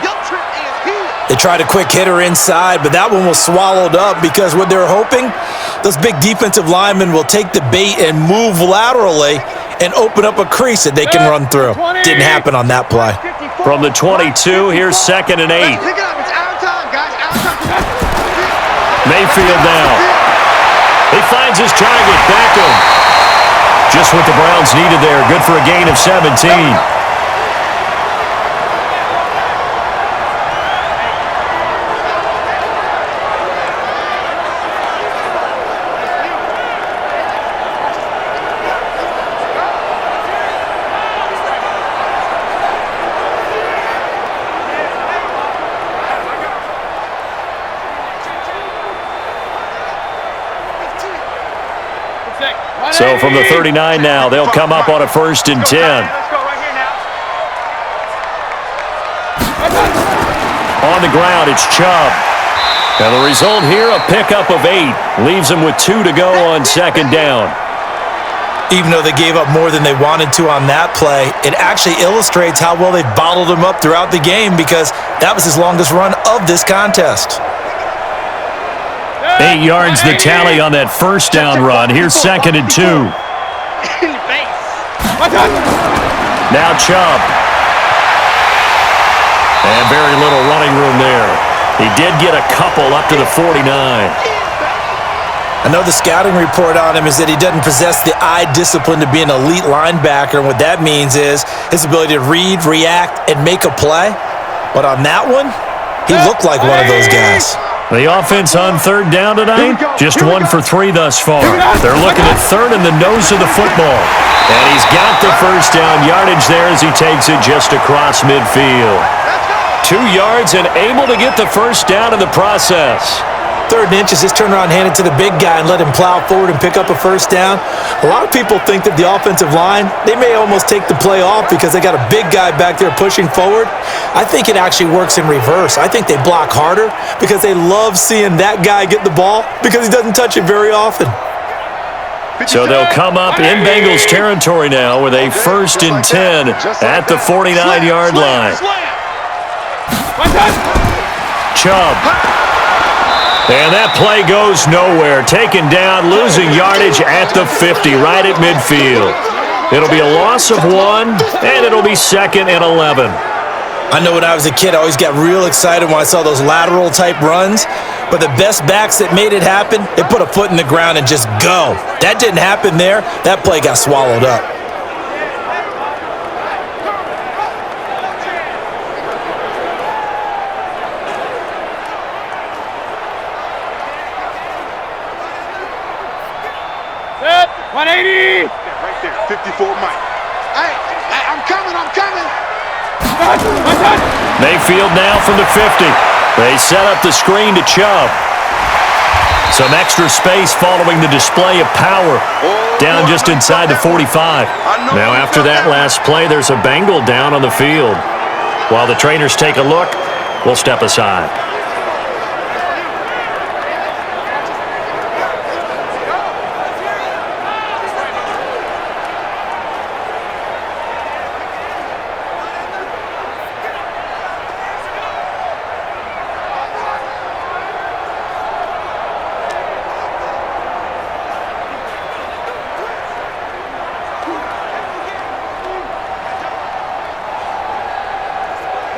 Speaker 3: They tried a quick hitter inside, but that one was swallowed up because what they're hoping, those big defensive linemen will take the bait and move laterally and open up a crease that they can run through. Didn't happen on that play.
Speaker 2: From the 22, here's 2nd and 8.
Speaker 4: Pick it up. It's out of time, guys. Out of time.
Speaker 2: Mayfield now. He finds his target. Beckham. Just what the Browns needed there. Good for a gain of 17. So from the 39 now, they'll come up on a 1st and 10.
Speaker 4: Let's go right here now.
Speaker 2: On the ground, it's Chubb. And the result here, a pickup of 8. Leaves them with 2 to go on 2nd down.
Speaker 3: Even though they gave up more than they wanted to on that play, it actually illustrates how well they bottled them up throughout the game because that was his longest run of this contest.
Speaker 2: 8 yards the tally on that 1st down run. Here's 2nd and 2.
Speaker 4: In your face.
Speaker 2: Now Chubb. And very little running room there. He did get a couple up to the 49.
Speaker 3: I know the scouting report on him is that he doesn't possess the eye discipline to be an elite linebacker. And what that means is his ability to read, react, and make a play. But on that one, he looked like one of those guys.
Speaker 2: The offense on 3rd down tonight, just 1 for 3 thus far. They're looking at 3rd in the nose of the football. And he's got the 1st down yardage there as he takes it just across midfield. 2 yards and able to get the 1st down in the process.
Speaker 3: 3rd and inches, just turn around, hand it to the big guy, and let him plow forward and pick up a 1st down. A lot of people think that the offensive line, they may almost take the play off because they got a big guy back there pushing forward. I think it actually works in reverse. I think they block harder because they love seeing that guy get the ball because he doesn't touch it very often.
Speaker 2: So they'll come up in Bengals territory now with a 1st and 10 at the 49-yard line. Chubb. And that play goes nowhere. Taken down, losing yardage at the 50, right at midfield. It'll be a loss of 1, and it'll be 2nd and 11.
Speaker 3: I know when I was a kid, I always got real excited when I saw those lateral-type runs. But the best backs that made it happen, they put a foot in the ground and just go. That didn't happen there. That play got swallowed up.
Speaker 4: Set. 180. Right there. 54 Mike. Hey, I'm coming.
Speaker 2: Mayfield now from the 50. They set up the screen to Chubb. Some extra space following the display of power. Down just inside the 45. Now after that last play, there's a Bengal down on the field. While the trainers take a look, we'll step aside.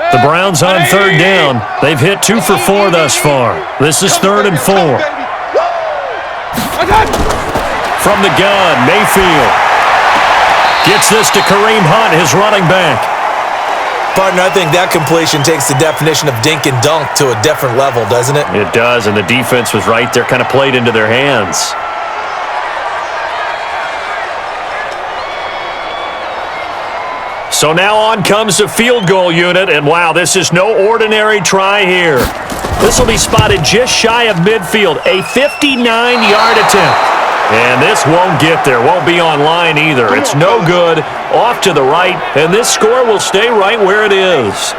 Speaker 2: The Browns on 3rd down. They've hit 2 for 4 thus far. This is 3rd and 4. From the gun, Mayfield gets this to Kareem Hunt, his running back.
Speaker 3: Partner, I think that completion takes the definition of dink and dunk to a different level, doesn't it?
Speaker 2: It does, and the defense was right there, kind of played into their hands. So now on comes the field goal unit, and wow, this is no ordinary try here. This will be spotted just shy of midfield, a 59-yard attempt. And this won't get there, won't be on line either. It's no good, off to the right, and this score will stay right where it is.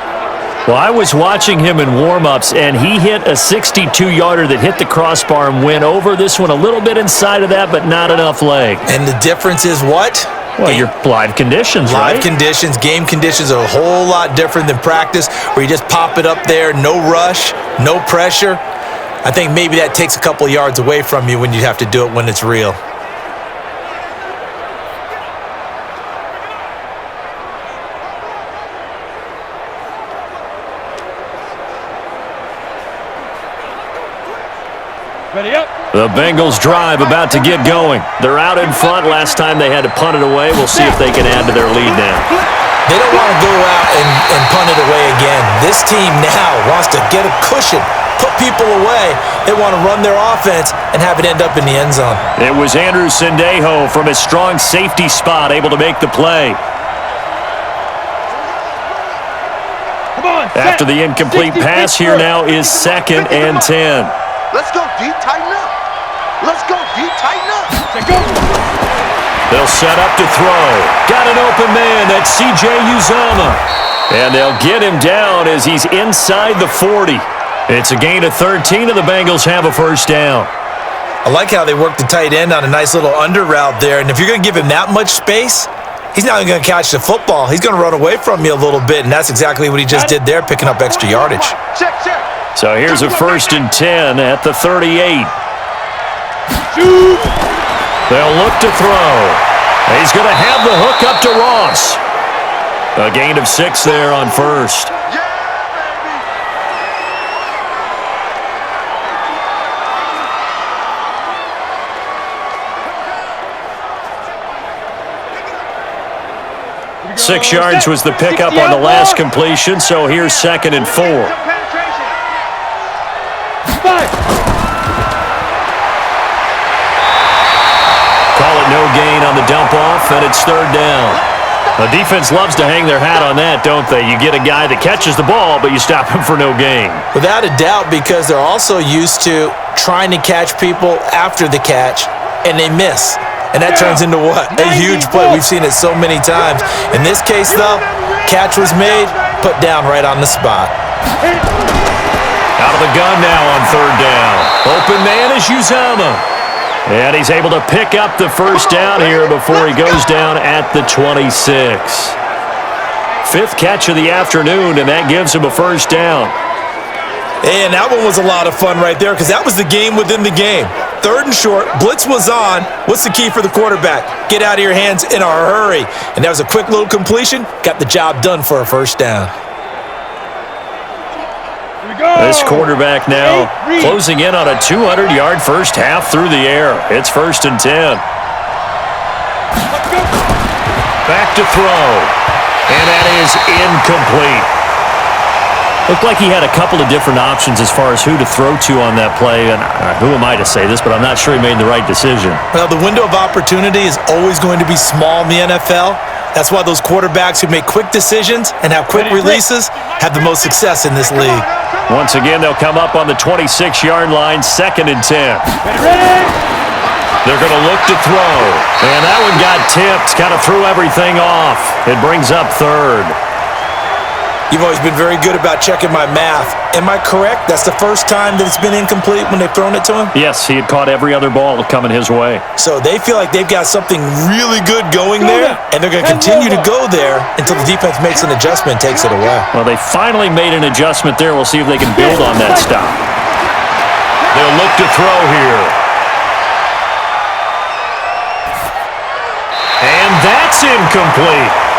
Speaker 2: Well, I was watching him in warm-ups, and he hit a 62-yarder that hit the crossbar and went over. This one a little bit inside of that, but not enough leg.
Speaker 3: And the difference is what?
Speaker 2: Well, your live conditions, right?
Speaker 3: Live conditions, game conditions are a whole lot different than practice where you just pop it up there, no rush, no pressure. I think maybe that takes a couple yards away from you when you have to do it when it's real.
Speaker 4: Ready up.
Speaker 2: The Bengals drive about to get going. They're out in front. Last time they had to punt it away. We'll see if they can add to their lead now.
Speaker 3: They don't want to go out and punt it away again. This team now wants to get a cushion, put people away. They want to run their offense and have it end up in the end zone.
Speaker 2: It was Andrew Sendejo from his strong safety spot able to make the play. After the incomplete pass, here now is 2nd and 10.
Speaker 5: Let's go deep, tighten up. Let's go deep, tighten up.
Speaker 2: They'll set up to throw. Got an open man. That's C.J. Uzomah. And they'll get him down as he's inside the 40. It's a gain of 13, and the Bengals have a first down.
Speaker 3: I like how they work the tight end on a nice little under route there. And if you're going to give him that much space, he's not even going to catch the football. He's going to run away from you a little bit, and that's exactly what he just did there, picking up extra yardage.
Speaker 5: Check, check.
Speaker 2: So here's a 1st and 10 at the 38. They'll look to throw. He's going to have the hook up to Ross. A gain of 6 there on 1st.
Speaker 4: Yeah.
Speaker 2: 6 yards was the pickup on the last completion, so here's 2nd and 4. Call it no gain on the dump off, and it's 3rd down. The defense loves to hang their hat on that, don't they? You get a guy that catches the ball, but you stop him for no gain.
Speaker 3: Without a doubt, because they're also used to trying to catch people after the catch, and they miss. And that turns into what? A huge play. We've seen it so many times. In this case, though, catch was made, put down right on the spot.
Speaker 2: Out of the gun now on 3rd down. Open man is Uzomah. And he's able to pick up the first down here before he goes down at the 26. 5th catch of the afternoon, and that gives him a first down.
Speaker 3: And that one was a lot of fun right there because that was the game within the game. 3rd and short, blitz was on. What's the key for the quarterback? Get out of your hands in a hurry. And that was a quick little completion. Got the job done for a first down.
Speaker 2: This quarterback now closing in on a 200-yard first half through the air. It's 1st and 10. Back to throw. And that is incomplete. Looked like he had a couple of different options as far as who to throw to on that play. And who am I to say this, but I'm not sure he made the right decision.
Speaker 3: Well, the window of opportunity is always going to be small in the NFL. That's why those quarterbacks who make quick decisions and have quick releases have the most success in this league.
Speaker 2: Once again, they'll come up on the 26-yard line, 2nd and 10. They're going to look to throw. And that one got tipped, kind of threw everything off. It brings up 3rd.
Speaker 3: You've always been very good about checking my math. Am I correct? That's the first time that it's been incomplete when they've thrown it to him?
Speaker 2: Yes, he had caught every other ball coming his way.
Speaker 3: So they feel like they've got something really good going there, and they're going to continue to go there until the defense makes an adjustment and takes it away.
Speaker 2: Well, they finally made an adjustment there. We'll see if they can build on that stop. They'll look to throw here. And that's incomplete.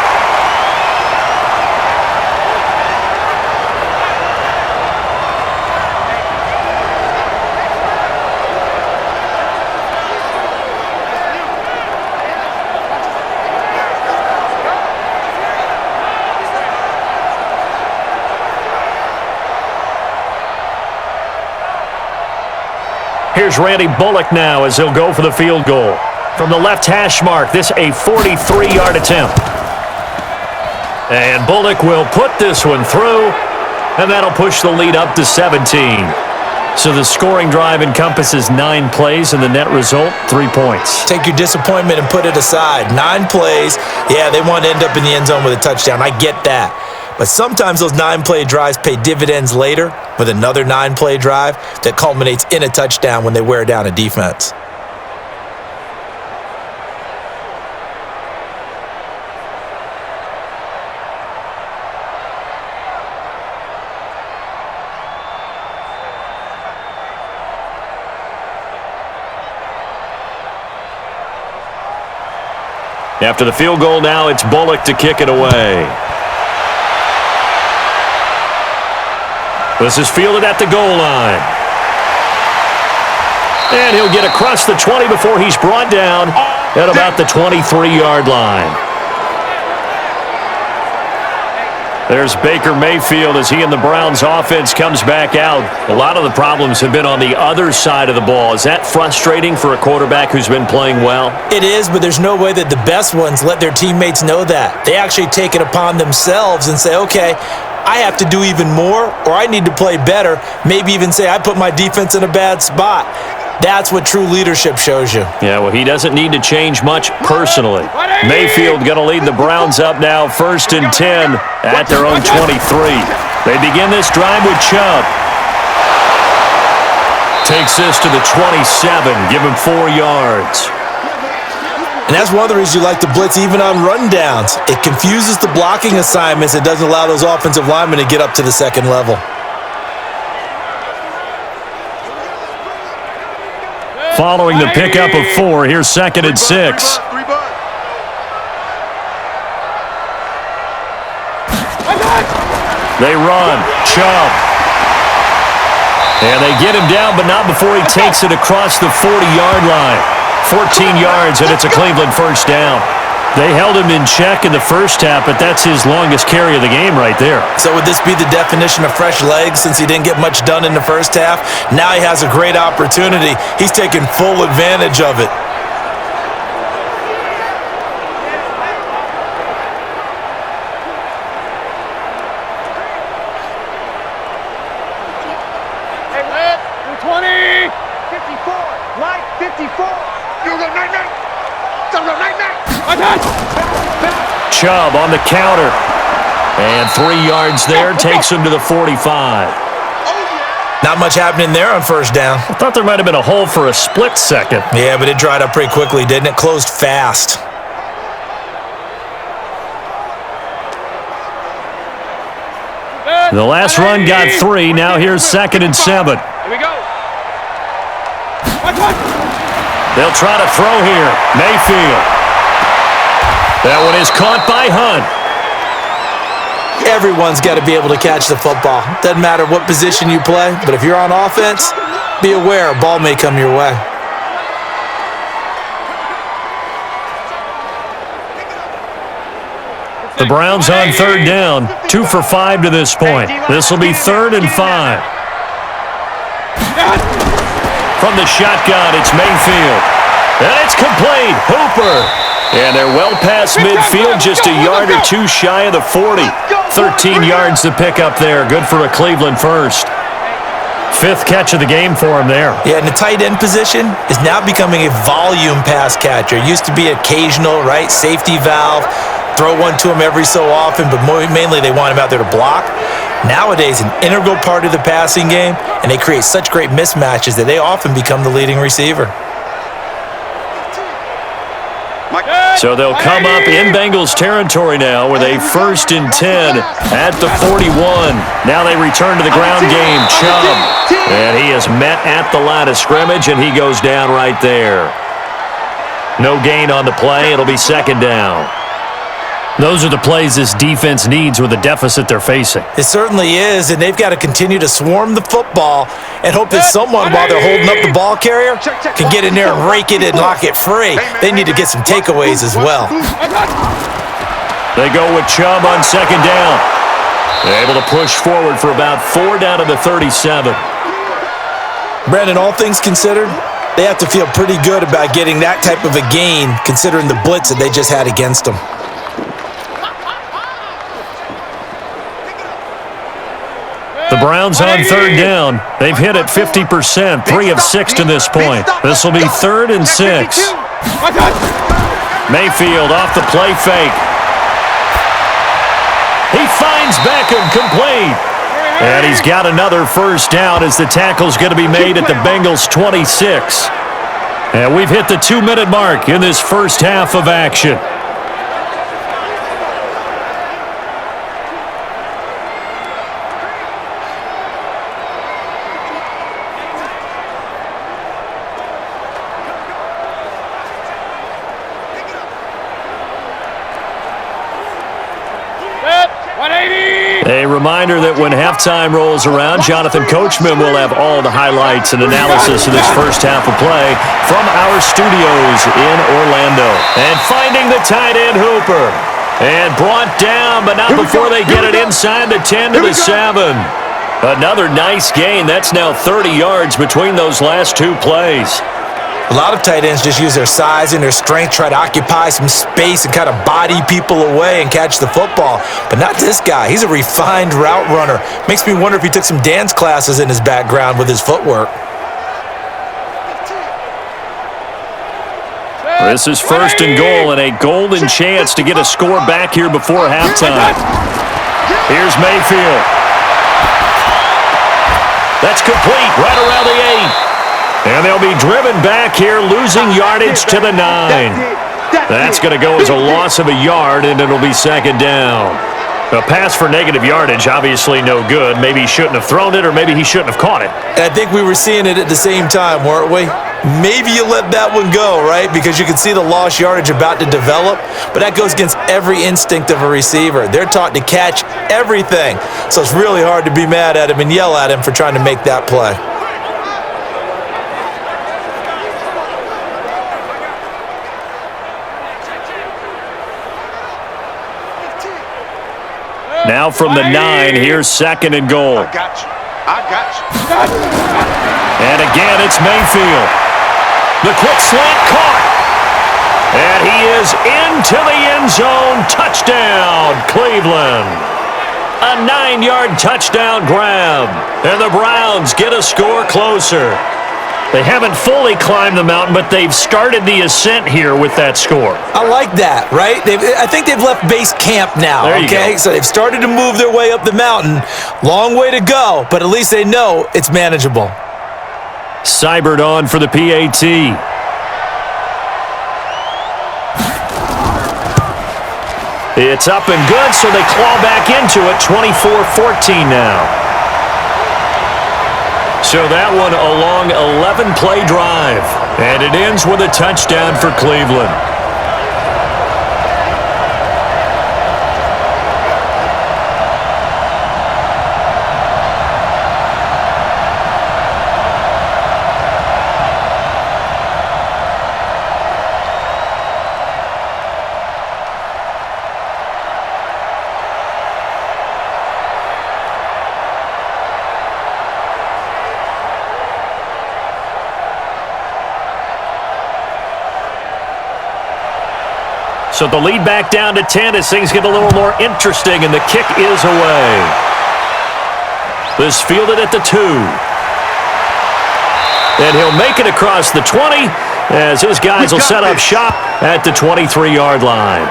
Speaker 2: Here's Randy Bullock now as he'll go for the field goal. From the left hash mark, this a 43-yard attempt. And Bullock will put this one through, and that'll push the lead up to 17. So the scoring drive encompasses 9 plays, and the net result, 3 points.
Speaker 3: Take your disappointment and put it aside. 9 plays, yeah, they want to end up in the end zone with a touchdown. I get that. But sometimes those 9-play drives pay dividends later with another 9-play drive that culminates in a touchdown when they wear down a defense.
Speaker 2: After the field goal now, it's Bullock to kick it away. This is fielded at the goal line. And he'll get across the 20 before he's brought down at about the 23-yard line. There's Baker Mayfield as he and the Browns offense comes back out. A lot of the problems have been on the other side of the ball. Is that frustrating for a quarterback who's been playing well?
Speaker 3: It is, but there's no way that the best ones let their teammates know that. They actually take it upon themselves and say, okay, I have to do even more, or I need to play better. Maybe even say I put my defense in a bad spot. That's what true leadership shows you.
Speaker 2: Yeah, well, he doesn't need to change much personally. Mayfield going to lead the Browns up now, 1st and 10 at their own 23. They begin this drive with Chubb. Takes this to the 27, give him 4 yards.
Speaker 3: And that's one of the reasons you like to blitz even on rundowns. It confuses the blocking assignments. It doesn't allow those offensive linemen to get up to the second level.
Speaker 2: Following the pickup of 4, here's 2nd and 6. They run. Chubb. And they get him down, but not before he takes it across the 40-yard line. 14 yards, and it's a Cleveland first down. They held him in check in the first half, but that's his longest carry of the game right there.
Speaker 3: So would this be the definition of fresh legs since he didn't get much done in the first half? Now he has a great opportunity. He's taking full advantage of it.
Speaker 4: Hey, 20! 54! Mike, 54! You go 99! Go 99!
Speaker 2: Chubb on the counter. And 3 yards there, takes him to the 45.
Speaker 3: Not much happening there on first down.
Speaker 2: I thought there might have been a hole for a split second.
Speaker 3: Yeah, but it dried up pretty quickly, didn't it? Closed fast.
Speaker 2: The last run got 3. Now here's 2nd and 7.
Speaker 4: Here we go.
Speaker 2: They'll try to throw here. Mayfield. That one is caught by Hunt.
Speaker 3: Everyone's got to be able to catch the football. Doesn't matter what position you play, but if you're on offense, be aware a ball may come your way.
Speaker 2: The Browns on 3rd down. 2 for 5 to this point. This will be 3rd and 5. From the shotgun, it's Mayfield. And it's complete. Hooper. And they're well past midfield, just a yard or 2 shy of the 40. 13 yards to pick up there. Good for a Cleveland first. 5th catch of the game for him there.
Speaker 3: Yeah, and the tight end position is now becoming a volume pass catcher. It used to be occasional, right? Safety valve. Throw one to him every so often, but mainly they want him out there to block. Nowadays, an integral part of the passing game, and they create such great mismatches that they often become the leading receiver.
Speaker 2: So they'll come up in Bengals territory now with a 1st and 10 at the 41. Now they return to the ground game. Chubb. And he is met at the line of scrimmage, and he goes down right there. No gain on the play. It'll be 2nd down. Those are the plays this defense needs with the deficit they're facing.
Speaker 3: It certainly is, and they've got to continue to swarm the football and hope that someone, while they're holding up the ball carrier, can get in there and rake it and lock it free. They need to get some takeaways as well.
Speaker 2: They go with Chubb on 2nd down. They're able to push forward for about 4 down to the 37.
Speaker 3: Brandon, all things considered, they have to feel pretty good about getting that type of a gain considering the blitz that they just had against them.
Speaker 2: The Browns on 3rd down. They've hit it 50%, 3 of 6 to this point. This will be 3rd and 6. Mayfield off the play fake. He finds Beckham complete. And he's got another first down as the tackle's going to be made at the Bengals 26. And we've hit the 2-minute mark in this first half of action.
Speaker 4: Set, 180!
Speaker 2: A reminder that when halftime rolls around, Jonathan Coachman will have all the highlights and analysis of this first half of play from our studios in Orlando. And finding the tight end Hooper. And brought down, but not before they get it inside the 10 to the 7. Another nice gain. That's now 30 yards between those last two plays.
Speaker 3: A lot of tight ends just use their size and their strength, try to occupy some space and kind of body people away and catch the football. But not this guy. He's a refined route runner. Makes me wonder if he took some dance classes in his background with his footwork.
Speaker 2: This is first and goal and a golden chance to get a score back here before halftime. Here's Mayfield. That's complete right around the 8. And they'll be driven back here, losing yardage to the 9. That's going to go as a loss of a yard, and it'll be second down. A pass for negative yardage, obviously no good. Maybe he shouldn't have thrown it, or maybe he shouldn't have caught it.
Speaker 3: And I think we were seeing it at the same time, weren't we? Maybe you let that one go, right? Because you can see the lost yardage about to develop, but that goes against every instinct of a receiver. They're taught to catch everything, so it's really hard to be mad at him and yell at him for trying to make that play.
Speaker 2: Now from the 9, here's second and goal.
Speaker 5: I got you.
Speaker 2: And again, it's Mayfield. The quick slant caught. And he is into the end zone. Touchdown, Cleveland. A 9-yard touchdown grab. And the Browns get a score closer. They haven't fully climbed the mountain, but they've started the ascent here with that score.
Speaker 3: I like that, right? I think they've left base camp now, okay? So they've started to move their way up the mountain. Long way to go, but at least they know it's manageable.
Speaker 2: Seibert on for the PAT. It's up and good, so they claw back into it, 24-14 now. So that one a long 11-play drive, and it ends with a touchdown for Cleveland. So the lead back down to 10 as things get a little more interesting, and the kick is away. This fielded at the 2. And he'll make it across the 20 as his guys will set up shop at the 23-yard line.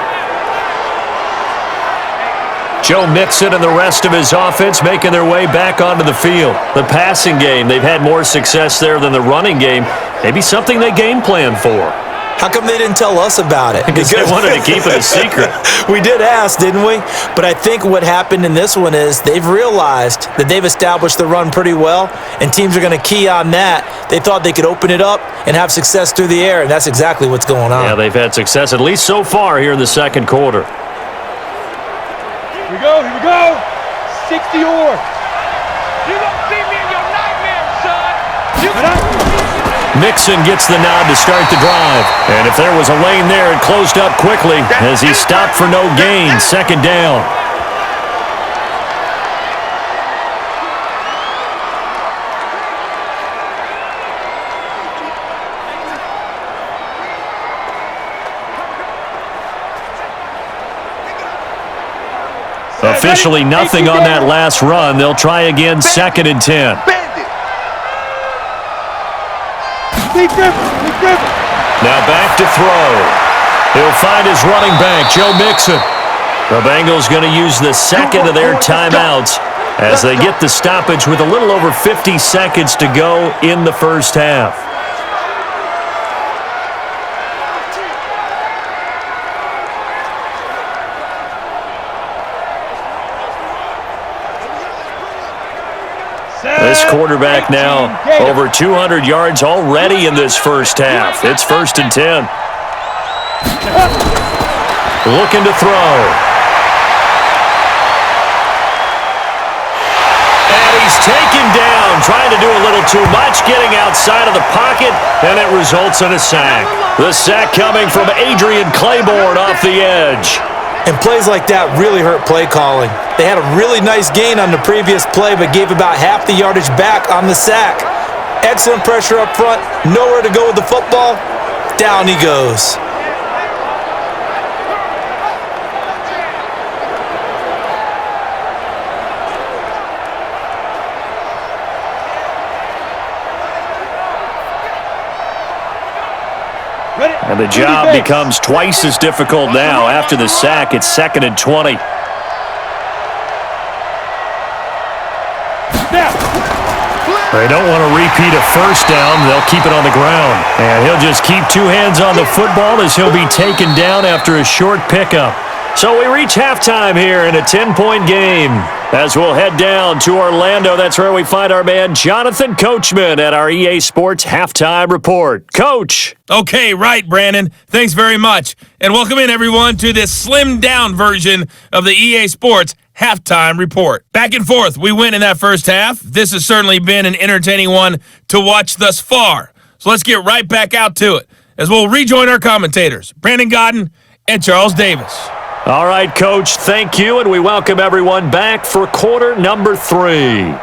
Speaker 2: Joe Mixon and the rest of his offense making their way back onto the field. The passing game, they've had more success there than the running game. Maybe something they game plan for.
Speaker 3: How come they didn't tell us about it?
Speaker 2: Because they wanted to keep it a secret.
Speaker 3: We did ask, didn't we? But I think what happened in this one is they've realized that they've established the run pretty well, and teams are going to key on that. They thought they could open it up and have success through the air, and that's exactly what's going on.
Speaker 2: Yeah, they've had success, at least so far here in the second quarter.
Speaker 4: Here we go. 60 or. You gonna see me in your nightmares, son.
Speaker 2: Mixon gets the nod to start the drive. And if there was a lane there, it closed up quickly as he stopped for no gain. Second down. Officially nothing on that last run. They'll try again, second and 10. Now back to throw. He'll find his running back, Joe Mixon. The Bengals going to use the second of their timeouts as they get the stoppage with a little over 50 seconds to go in the first half. This quarterback now over 200 yards already in this first half. It's first and 10. Looking to throw. He's taken down, trying to do a little too much, getting outside of the pocket, and it results in a sack. The sack coming from Adrian Claiborne off the edge.
Speaker 3: And plays like that really hurt play calling. They had a really nice gain on the previous play, but gave about half the yardage back on the sack. Excellent pressure up front, nowhere to go with the football. Down he goes.
Speaker 2: And the job becomes twice as difficult now. After the sack, it's 2nd and 20. They don't want to repeat a first down. They'll keep it on the ground. And he'll just keep two hands on the football as he'll be taken down after a short pickup. So we reach halftime here in a 10-point game. As we'll head down to Orlando, that's where we find our man Jonathan Coachman at our EA Sports Halftime Report. Coach.
Speaker 1: Okay, right, Brandon. Thanks very much. And welcome in, everyone, to this slimmed-down version of the EA Sports Halftime Report. Back and forth, we win in that first half. This has certainly been an entertaining one to watch thus far. So let's get right back out to it as we'll rejoin our commentators, Brandon Godden and Charles Davis.
Speaker 2: All right, Coach, thank you, and we welcome everyone back for quarter number 3.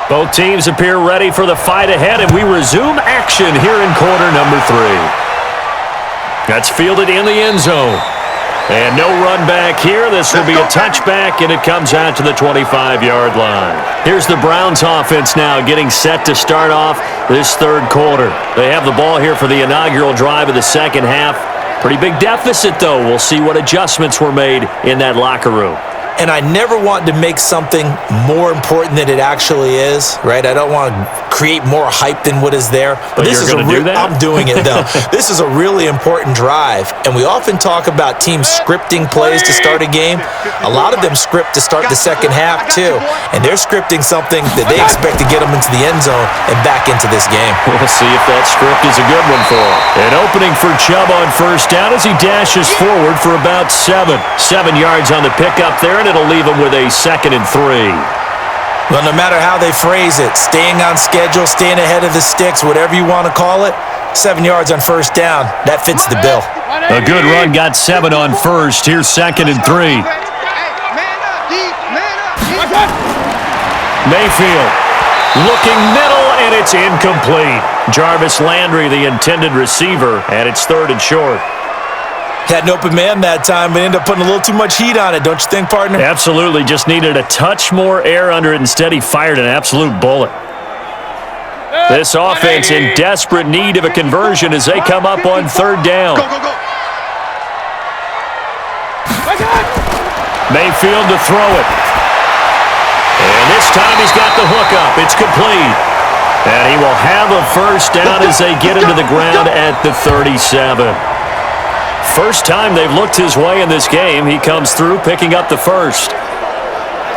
Speaker 2: Both teams appear ready for the fight ahead, and we resume action here in quarter number 3. That's fielded in the end zone. And no run back here. This will be a touchback, and it comes out to the 25-yard line. Here's the Browns offense now getting set to start off this third quarter. They have the ball here for the inaugural drive of the second half. Pretty big deficit, though. We'll see what adjustments were made in that locker room.
Speaker 3: And I never want to make something more important than it actually is, right? I don't want to create more hype than what is there.
Speaker 2: But this is do that?
Speaker 3: I'm doing it, though. This is a really important drive, and we often talk about teams scripting plays to start a game. A lot of them script to start the second half, too, and they're scripting something that they expect to get them into the end zone and back into this game.
Speaker 2: We'll see if that script is a good one for him. An opening for Chubb on first down as he dashes forward for about 7 yards on the pickup there, and it'll leave him with a 2nd and 3.
Speaker 3: Well, no matter how they phrase it, staying on schedule, staying ahead of the sticks, whatever you want to call it, 7 yards on first down, that fits the bill.
Speaker 2: A good run got 7 on first. Here's 2nd and 3. Mayfield looking middle, and it's incomplete. Jarvis Landry, the intended receiver, and it's 3rd and short.
Speaker 3: Had an open man that time, but ended up putting a little too much heat on it, don't you think, partner?
Speaker 2: Absolutely. Just needed a touch more air under it. Instead, he fired an absolute bullet. This offense in desperate need of a conversion as they come up on 3rd down. Mayfield to throw it. And this time he's got the hook up. It's complete. And he will have a first down as they get him to the ground at the 37. First time they've looked his way in this game. He comes through picking up the first.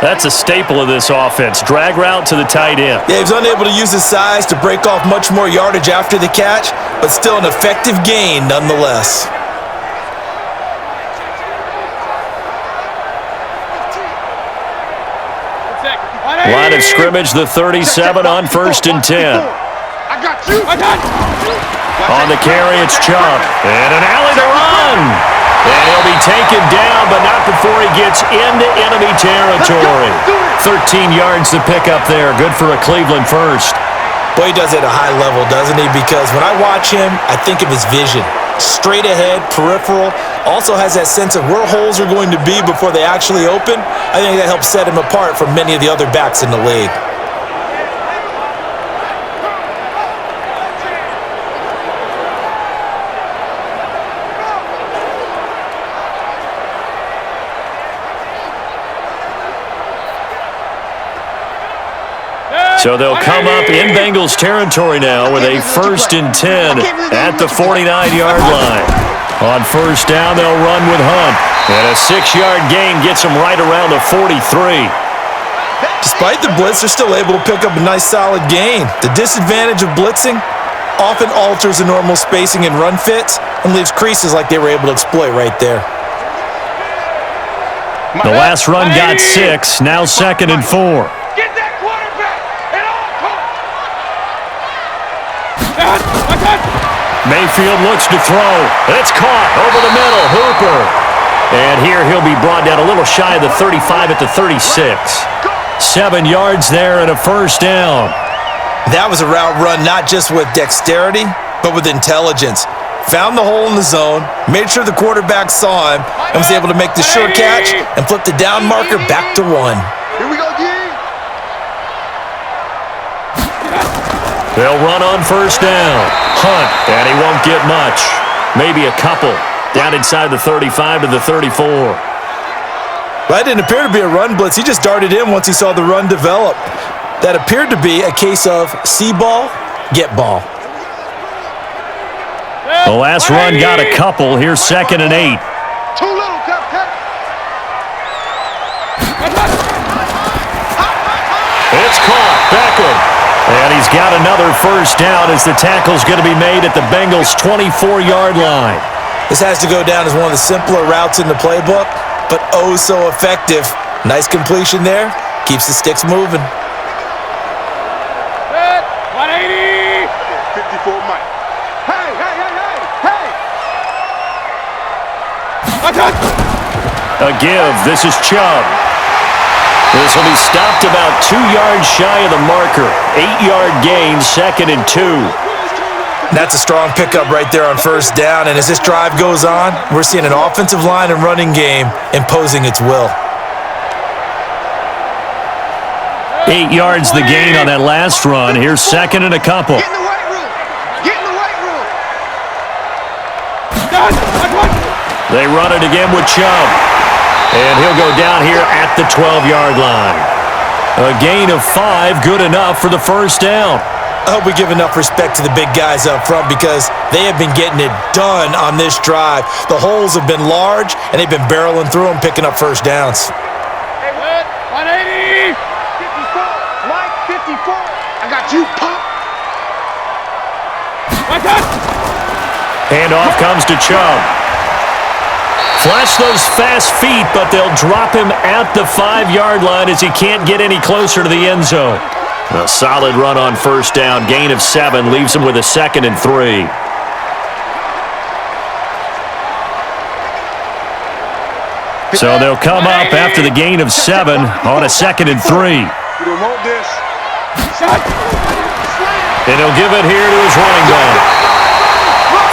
Speaker 2: That's a staple of this offense. Drag route to the tight end.
Speaker 3: Yeah, he was unable to use his size to break off much more yardage after the catch, but still an effective gain nonetheless.
Speaker 2: Line of scrimmage, the 37 on 1st and 10. On the carry, it's Chubb. And an alley to run. And he'll be taken down, but not before he gets into enemy territory. 13 yards to pick up there. Good for a Cleveland first.
Speaker 3: Boy, he does it at a high level, doesn't he? Because when I watch him, I think of his vision. Straight ahead, peripheral. Also has that sense of where holes are going to be before they actually open. I think that helps set him apart from many of the other backs in the league.
Speaker 2: So they'll come up in Bengals territory now with a 1st and 10 at the 49-yard line. On 1st down, they'll run with Hunt. And a 6-yard gain gets them right around the 43.
Speaker 3: Despite the blitz, they're still able to pick up a nice solid gain. The disadvantage of blitzing often alters the normal spacing and run fits and leaves creases like they were able to exploit right there.
Speaker 2: The last run got 6, now 2nd and 4.
Speaker 4: Get that quarterback at all costs.
Speaker 2: Mayfield looks to throw. It's caught over the middle. Hooper. And here he'll be brought down a little shy of the 35 at the 36. 7 yards there and a 1st down.
Speaker 3: That was a route run not just with dexterity, but with intelligence. Found the hole in the zone, made sure the quarterback saw him, and was able to make the sure catch and flip the down marker back to 1.
Speaker 5: Here we go, D.
Speaker 2: They'll run on 1st down. Hunt, and he won't get much. Maybe a couple. Down inside the 35 to the 34.
Speaker 3: That didn't appear to be a run blitz. He just darted in once he saw the run develop. That appeared to be a case of see ball, get ball.
Speaker 2: The last run got a couple. Here's 2nd and 8.
Speaker 5: Too little, Captain.
Speaker 2: It's caught. Beckham. And he's got another 1st down as the tackle's going to be made at the Bengals' 24-yard line.
Speaker 3: This has to go down as one of the simpler routes in the playbook, but oh so effective. Nice completion there. Keeps the sticks moving.
Speaker 4: 180.
Speaker 5: 54 Mike.
Speaker 4: Hey, hey, hey, hey, hey.
Speaker 2: A give. This is Chubb. This will be stopped about 2 yards shy of the marker. 8-yard gain, 2nd and 2.
Speaker 3: That's a strong pickup right there on 1st down, and as this drive goes on, we're seeing an offensive line and running game imposing its will.
Speaker 2: 8 yards the gain on that last run. Here's 2nd and a couple.
Speaker 5: Get in the weight room. Get in the weight room.
Speaker 2: They run it again with Chubb. And he'll go down here at the 12-yard line. A gain of 5, good enough for the 1st down.
Speaker 3: I hope we give enough respect to the big guys up front because they have been getting it done on this drive. The holes have been large, and they've been barreling through them, picking up 1st downs.
Speaker 4: Hey, what? 180.
Speaker 5: 54. Mike, 54. I got you, Pop.
Speaker 2: Handoff comes to Chubb. Flash those fast feet, but they'll drop him at the 5-yard line as he can't get any closer to the end zone. A solid run on 1st down. Gain of 7 leaves him with a 2nd and 3. So they'll come up after the gain of 7 on a 2nd and 3.
Speaker 5: We don't want this.
Speaker 2: And he'll give it here to his running back.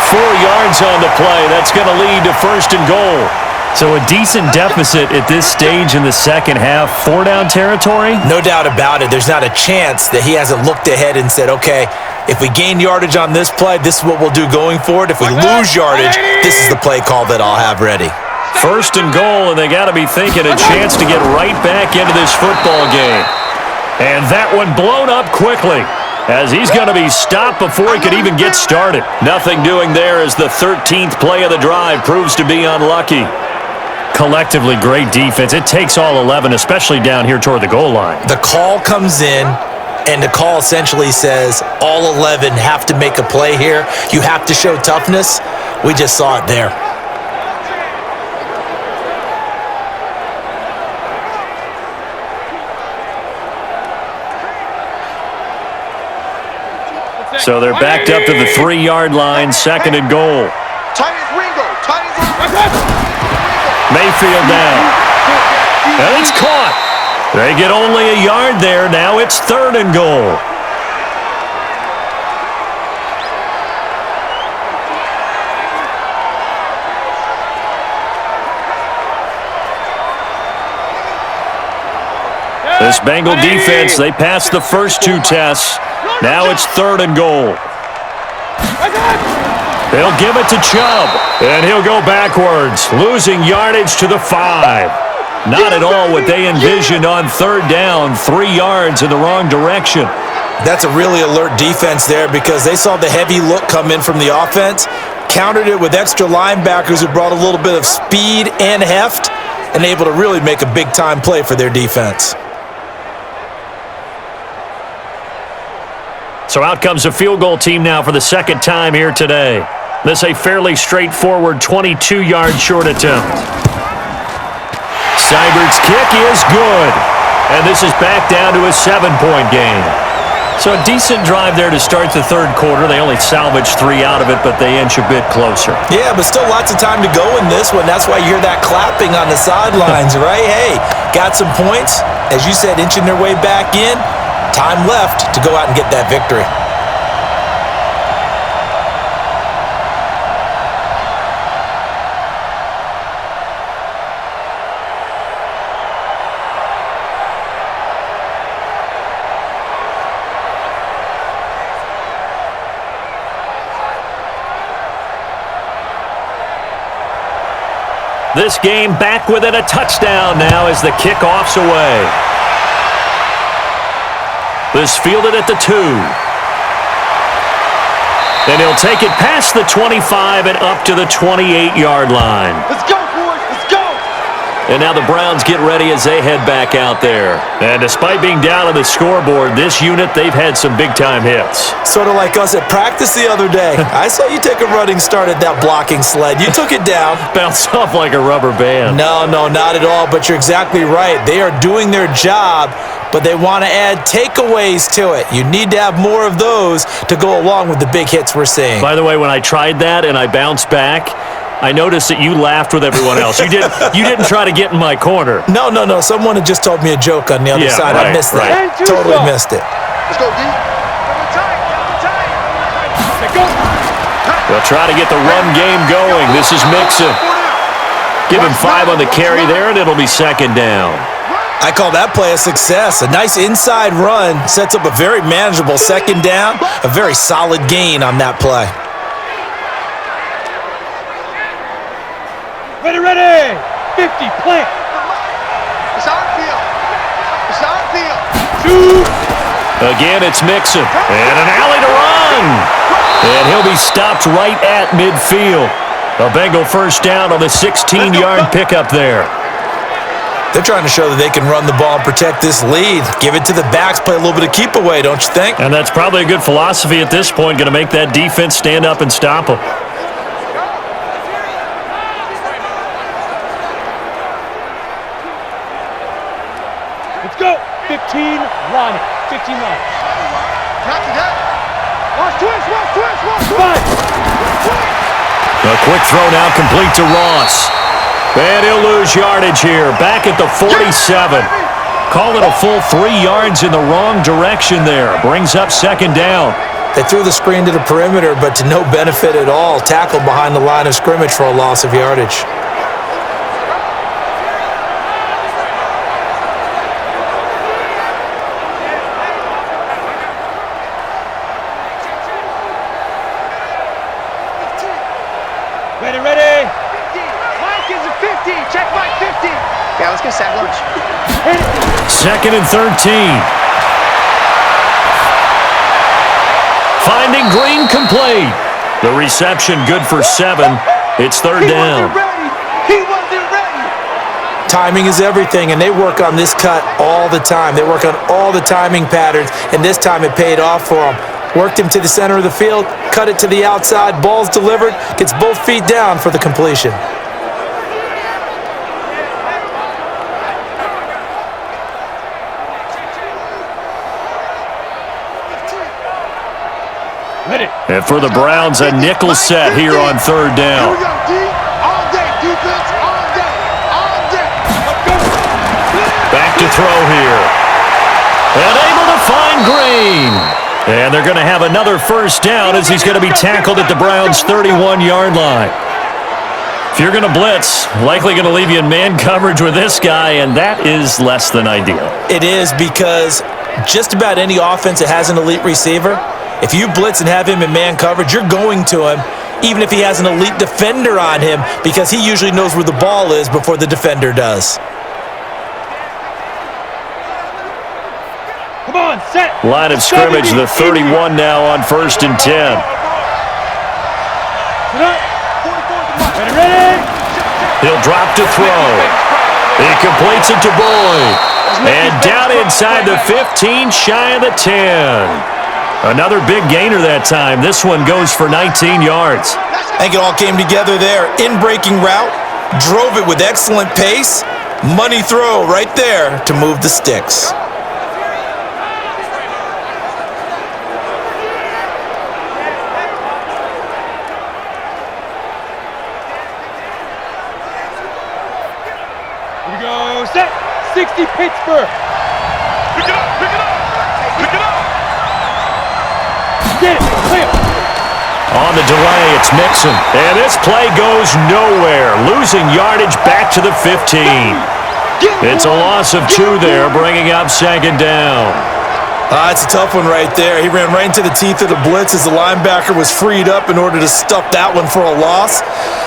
Speaker 2: 4 yards on the play. That's going to lead to 1st and goal. So a decent deficit at this stage in the second half. 4-down territory?
Speaker 3: No doubt about it. There's not a chance that he hasn't looked ahead and said, okay, if we gain yardage on this play, this is what we'll do going forward. If we lose yardage, this is the play call that I'll have ready.
Speaker 2: 1st and goal, and they got to be thinking a chance to get right back into this football game. And that one blown up quickly, as he's going to be stopped before he could even get started. Nothing doing there as the 13th play of the drive proves to be unlucky. Collectively, great defense. It takes all 11, especially down here toward the goal line.
Speaker 3: The call comes in, and the call essentially says all 11 have to make a play here. You have to show toughness. We just saw it there.
Speaker 2: So they're backed up to the 3-yard line, 2nd and goal.
Speaker 5: Tight as Ringo. Tight as Ringo.
Speaker 2: Mayfield down. And it's caught. They get only a yard there. Now it's 3rd and goal. This Bengal defense, they passed the first 2 tests. Now it's 3rd and goal. They'll give it to Chubb, and he'll go backwards, losing yardage to the 5. Not at all what they envisioned on third down, 3 yards in the wrong direction.
Speaker 3: That's a really alert defense there because they saw the heavy look come in from the offense, countered it with extra linebackers who brought a little bit of speed and heft, and able to really make a big-time play for their defense.
Speaker 2: So out comes a field goal team now for the second time here today. This a fairly straightforward 22-yard short attempt. Seibert's kick is good. And this is back down to a 7-point game. So a decent drive there to start the third quarter. They only salvaged 3 out of it, but they inch a bit closer.
Speaker 3: Yeah, but still lots of time to go in this one. That's why you hear that clapping on the sidelines, right? Hey, got some points. As you said, inching their way back in. Time left to go out and get that victory.
Speaker 2: This game back within a touchdown now as the kickoff's away. This fielded at the 2. And he'll take it past the 25 and up to the 28-yard line.
Speaker 5: Let's go, boys. Let's go.
Speaker 2: And now the Browns get ready as they head back out there. And despite being down on the scoreboard, this unit, they've had some big-time hits.
Speaker 3: Sort of like us at practice the other day. I saw you take a running start at that blocking sled. You took it down.
Speaker 2: Bounced off like a rubber band.
Speaker 3: No, not at all, but you're exactly right. They are doing their job, but they want to add takeaways to it. You need to have more of those to go along with the big hits we're seeing.
Speaker 2: By the way, when I tried that and I bounced back, I noticed that you laughed with everyone else. You didn't try to get in my corner.
Speaker 3: No. Someone had just told me a joke on the other side.
Speaker 2: Right,
Speaker 3: I missed that.
Speaker 2: right.
Speaker 3: Totally missed it.
Speaker 5: Let's go, D.
Speaker 2: They'll try to get the run game going. This is Mixon. Give him 5 on the carry there, and it'll be second down.
Speaker 3: I call that play a success. A nice inside run sets up a very manageable second down, a very solid gain on that play.
Speaker 4: Ready. 50, plant.
Speaker 5: It's on field. It's on field.
Speaker 4: 2.
Speaker 2: Again, it's Mixon. And an alley to run. And he'll be stopped right at midfield. A Bengal first down on the 16-yard pickup there.
Speaker 3: They're trying to show that they can run the ball and protect this lead. Give it to the backs, play a little bit of keep away, don't you think?
Speaker 2: And that's probably a good philosophy at this point, going to make that defense stand up and stop them.
Speaker 4: Let's go. 15, line it. 15 line.
Speaker 5: Not today.
Speaker 4: Watch twist. 5.
Speaker 2: A quick throw now complete to Ross. And he'll lose yardage here. Back at the 47. Call it a full 3 yards in the wrong direction there. Brings up second down.
Speaker 3: They threw the screen to the perimeter, but to no benefit at all. Tackled behind the line of scrimmage for a loss of yardage.
Speaker 4: Ready. Mike is a 50. Check Mike 50.
Speaker 5: Yeah, let's get sack lunch.
Speaker 2: Second and 13. Finding Green complete. The reception good for 7. It's third down.
Speaker 4: He wasn't ready.
Speaker 3: Timing is everything, and they work on this cut all the time. They work on all the timing patterns, and this time it paid off for them. Worked him to the center of the field, cut it to the outside, ball's delivered, gets both feet down for the completion.
Speaker 2: And for the Browns, a nickel set here on third down.
Speaker 5: Here we go, D. All day, defense, all day. All day. Let's go.
Speaker 2: Back to throw here. And able to find Green. And they're going to have another first down as he's going to be tackled at the Browns' 31-yard line. If you're going to blitz, likely going to leave you in man coverage with this guy, and that is less than ideal.
Speaker 3: It is because just about any offense that has an elite receiver, if you blitz and have him in man coverage, you're going to him, even if he has an elite defender on him, because he usually knows where the ball is before the defender does.
Speaker 2: Line of scrimmage, the 31 now on 1st and 10. He'll drop to throw. He completes it to Boyd. And down inside the 15, shy of the 10. Another big gainer that time. This one goes for 19 yards.
Speaker 3: I think it all came together there. In-breaking route, drove it with excellent pace. Money throw right there to move the sticks.
Speaker 4: Here we go, set, 60 Pittsburgh. Pick it up, pick it up, pick it up. Get it, clear.
Speaker 2: On the delay, it's Mixon. And this play goes nowhere. Losing yardage back to the 15. It's a loss of 2 there, bringing up 2nd down.
Speaker 3: It's a tough one right there. He ran right into the teeth of the blitz as the linebacker was freed up in order to stuff that one for a loss.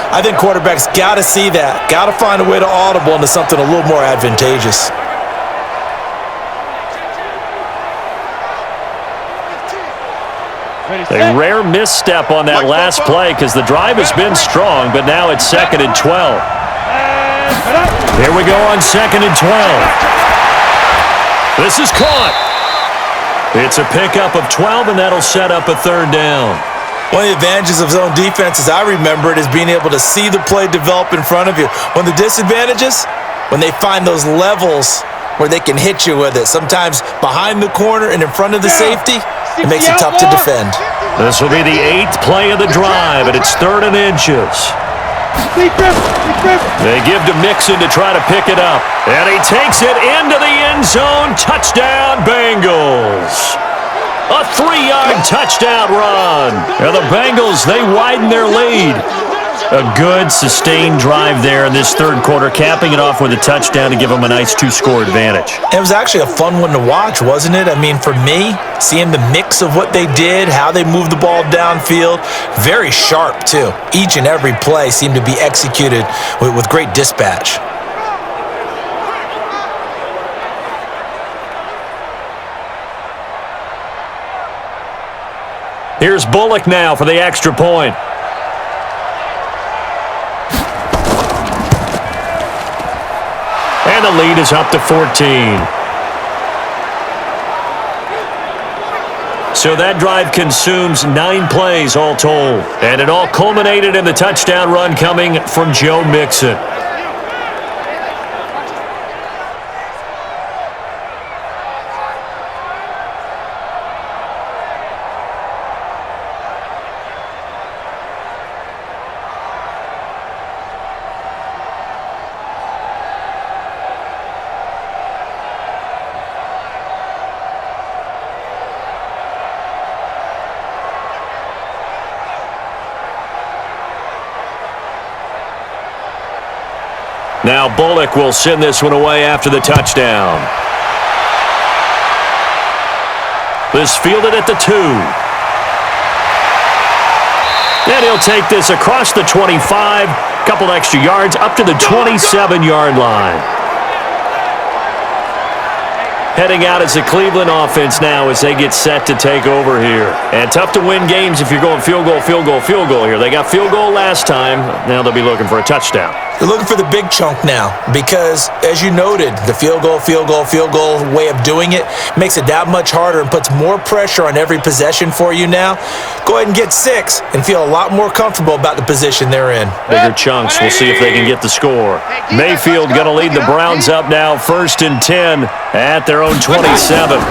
Speaker 3: I think quarterbacks got to see that. Got to find a way to audible into something a little more advantageous.
Speaker 2: A rare misstep on that last play because the drive has been strong, but now it's 2nd and 12. Here we go on 2nd and 12. This is caught. It's a pickup of 12, and that'll set up a 3rd down.
Speaker 3: One of the advantages of zone defense, as I remember it, is being able to see the play develop in front of you. One of the disadvantages, when they find those levels where they can hit you with it, sometimes behind the corner and in front of the safety, it makes it tough to defend.
Speaker 2: This will be the 8th play of the drive, and it's 3rd and inches. They give to Mixon to try to pick it up, and he takes it into the end zone. Touchdown, Bengals. A 3-yard touchdown run. And the Bengals, they widen their lead. A good, sustained drive there in this 3rd quarter, capping it off with a touchdown to give them a nice 2-score advantage.
Speaker 3: It was actually a fun one to watch, wasn't it? I mean, for me, seeing the mix of what they did, how they moved the ball downfield, very sharp, too. Each and every play seemed to be executed with great dispatch.
Speaker 2: Here's Bullock now for the extra point. And the lead is up to 14. So that drive consumes 9 plays all told. And it all culminated in the touchdown run coming from Joe Mixon. Now Bullock will send this one away after the touchdown. This fielded at the 2. And he'll take this across the 25, couple extra yards up to the 27-yard line. Heading out as the Cleveland offense now as they get set to take over here. And tough to win games if you're going field goal, field goal, field goal here. They got field goal last time. Now they'll be looking for a touchdown.
Speaker 3: They're looking for the big chunk now because, as you noted, the field goal way of doing it makes it that much harder and puts more pressure on every possession for you now. Go ahead and get 6 and feel a lot more comfortable about the position they're in.
Speaker 2: Bigger chunks. We'll see if they can get the score. Mayfield going to lead the Browns up now, 1st and 10 at their own 27.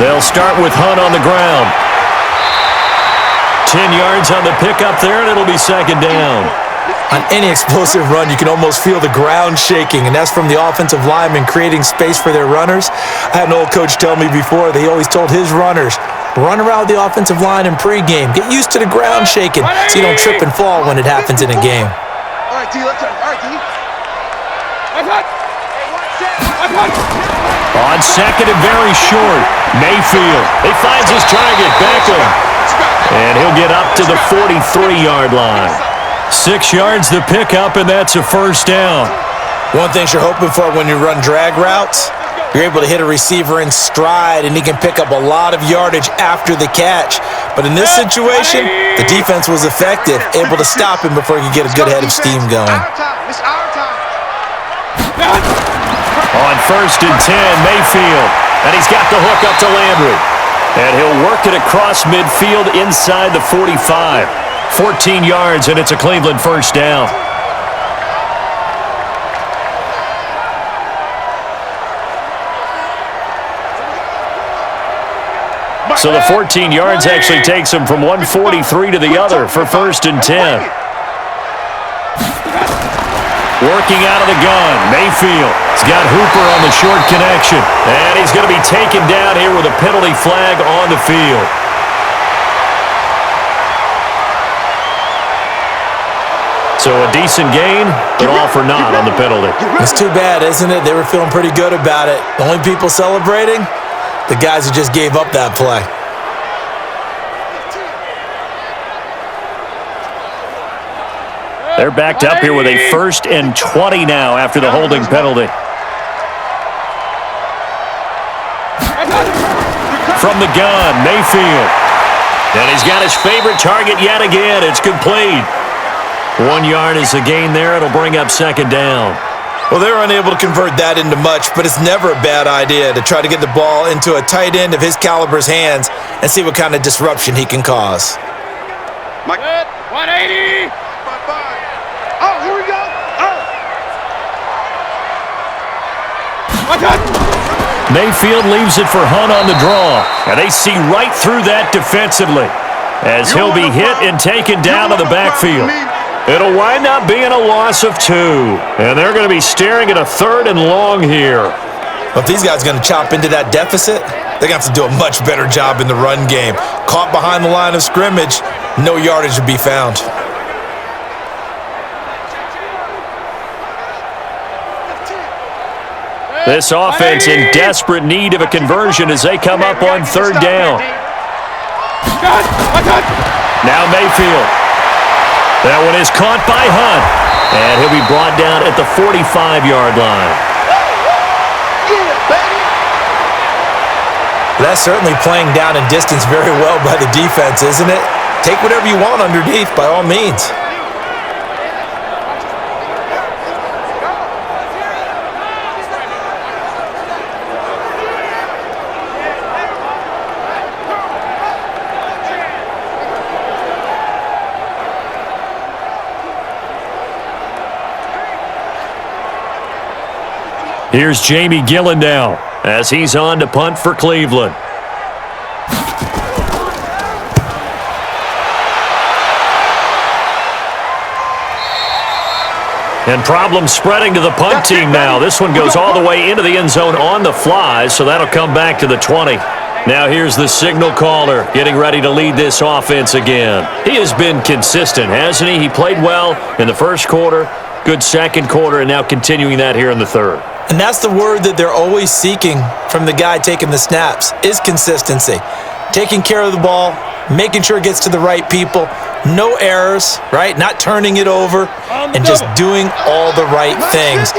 Speaker 2: They'll start with Hunt on the ground. 10 yards on the pickup there, and it'll be 2nd down.
Speaker 3: On any explosive run, you can almost feel the ground shaking, and that's from the offensive linemen creating space for their runners. I had an old coach tell me before, they always told his runners, run around the offensive line in pregame. Get used to the ground shaking so you don't trip and fall when it happens in a game.
Speaker 5: All right, D, let's go. All right, D.
Speaker 2: On 2nd and very short, Mayfield. He finds his target, Beckham. And he'll get up to the 43-yard line. 6 yards the pickup, and that's a 1st down.
Speaker 3: One thing you're hoping for when you run drag routes, You're able to hit a receiver in stride, and he can pick up a lot of yardage after the catch. But in this situation, the defense was effective, able to stop him before he could get a good head of steam going.
Speaker 5: It's our time.
Speaker 2: On 1st and 10, Mayfield. And he's got the hook up to Landry. And he'll work it across midfield inside the 45. 14 yards, and it's a Cleveland first down. So the 14 yards actually takes him from 143 to the other for 1st and 10. Working out of the gun, Mayfield. He's got Hooper on the short connection. And he's going to be taken down here with a penalty flag on the field. So a decent gain, but all for naught on the penalty.
Speaker 3: It's too bad, isn't it? They were feeling pretty good about it. The only people celebrating, the guys who just gave up that play.
Speaker 2: They're backed up here with a 1st and 20 now after the holding penalty. From the gun, Mayfield. And he's got his favorite target yet again. It's complete. 1 yard is the gain there. It'll bring up 2nd down.
Speaker 3: Well, they were unable to convert that into much, but it's never a bad idea to try to get the ball into a tight end of his caliber's hands and see what kind of disruption he can cause.
Speaker 4: 180.
Speaker 5: Oh, here we go.
Speaker 2: Mayfield leaves it for Hunt on the draw. And they see right through that defensively as he'll be hit and taken down to the backfield. It'll wind up being a loss of 2. And they're going to be staring at a 3rd and long here.
Speaker 3: Well, if these guys are going to chop into that deficit, they're going to have to do a much better job in the run game. Caught behind the line of scrimmage, no yardage to be found.
Speaker 2: This offense in desperate need of a conversion as they come up on 3rd down. Now Mayfield. That one is caught by Hunt. And he'll be brought down at the 45-yard line.
Speaker 3: That's certainly playing down in distance very well by the defense, isn't it? Take whatever you want underneath, by all means.
Speaker 2: Here's Jamie Gillen now as he's on to punt for Cleveland. And problems spreading to the punt team now. This one goes all the way into the end zone on the fly, so that'll come back to the 20. Now here's the signal caller getting ready to lead this offense again. He has been consistent, hasn't he? He played well in the 1st quarter, good 2nd quarter, and now continuing that here in the 3rd.
Speaker 3: And that's the word that they're always seeking from the guy taking the snaps, is consistency. Taking care of the ball, making sure it gets to the right people, no errors, right? Not turning it over, and just doing all the right things.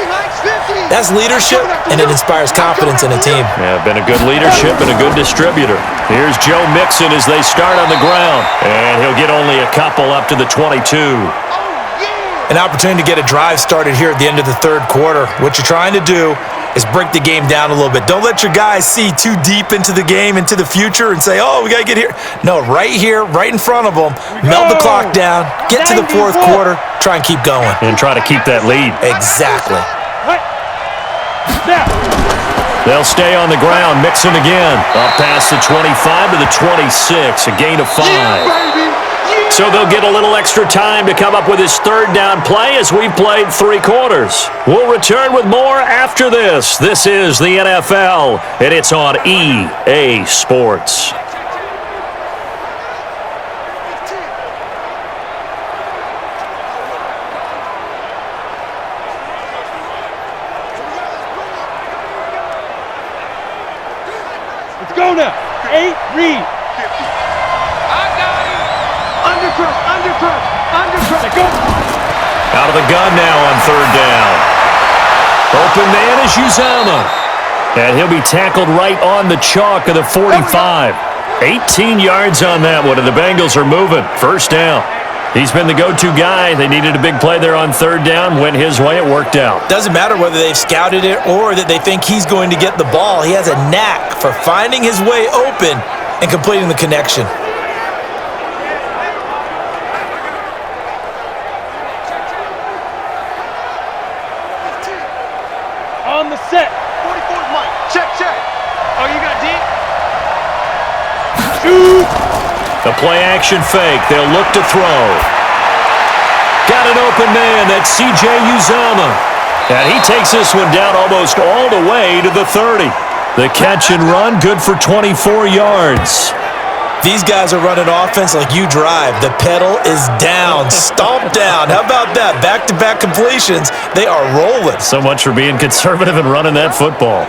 Speaker 3: That's leadership, and it inspires confidence in a team.
Speaker 2: Yeah, been a good leadership and a good distributor. Here's Joe Mixon as they start on the ground, and he'll get only a couple up to the 22.
Speaker 3: An opportunity to get a drive started here at the end of the 3rd quarter. What you're trying to do is break the game down a little bit. Don't let your guys see too deep into the game, into the future, and say, oh, we got to get here. No, right here, right in front of them, melt the clock down, get to the 4th quarter, try and keep going.
Speaker 2: And try to keep that lead.
Speaker 3: Exactly.
Speaker 2: They'll stay on the ground, Mixon again. Up past the 25 to the 26, a gain of 5. So they'll get a little extra time to come up with his 3rd down play as we played 3 quarters. We'll return with more after this. This is the NFL, and it's on EA Sports.
Speaker 4: Let's go now. 8, read. Undercut. Go.
Speaker 2: Out of the gun now on 3rd down. Open man is Uzama. And he'll be tackled right on the chalk of the 45. 18 yards on that one, and the Bengals are moving. First down. He's been the go-to guy. They needed a big play there on third down. Went his way. It worked out.
Speaker 3: Doesn't matter whether they've scouted it or that they think he's going to get the ball. He has a knack for finding his way open and completing the connection.
Speaker 4: On the set. 44's Mike. Check, check. Oh, you got deep? Shoot!
Speaker 2: The play-action fake. They'll look to throw. Got an open man. That's C.J. Uzomah. And he takes this one down almost all the way to the 30. The catch and run, good for 24 yards.
Speaker 3: These guys are running offense like you drive. The pedal is down, stomp down. How about that? Back-to-back completions. They are rolling.
Speaker 2: So much for being conservative and running that football.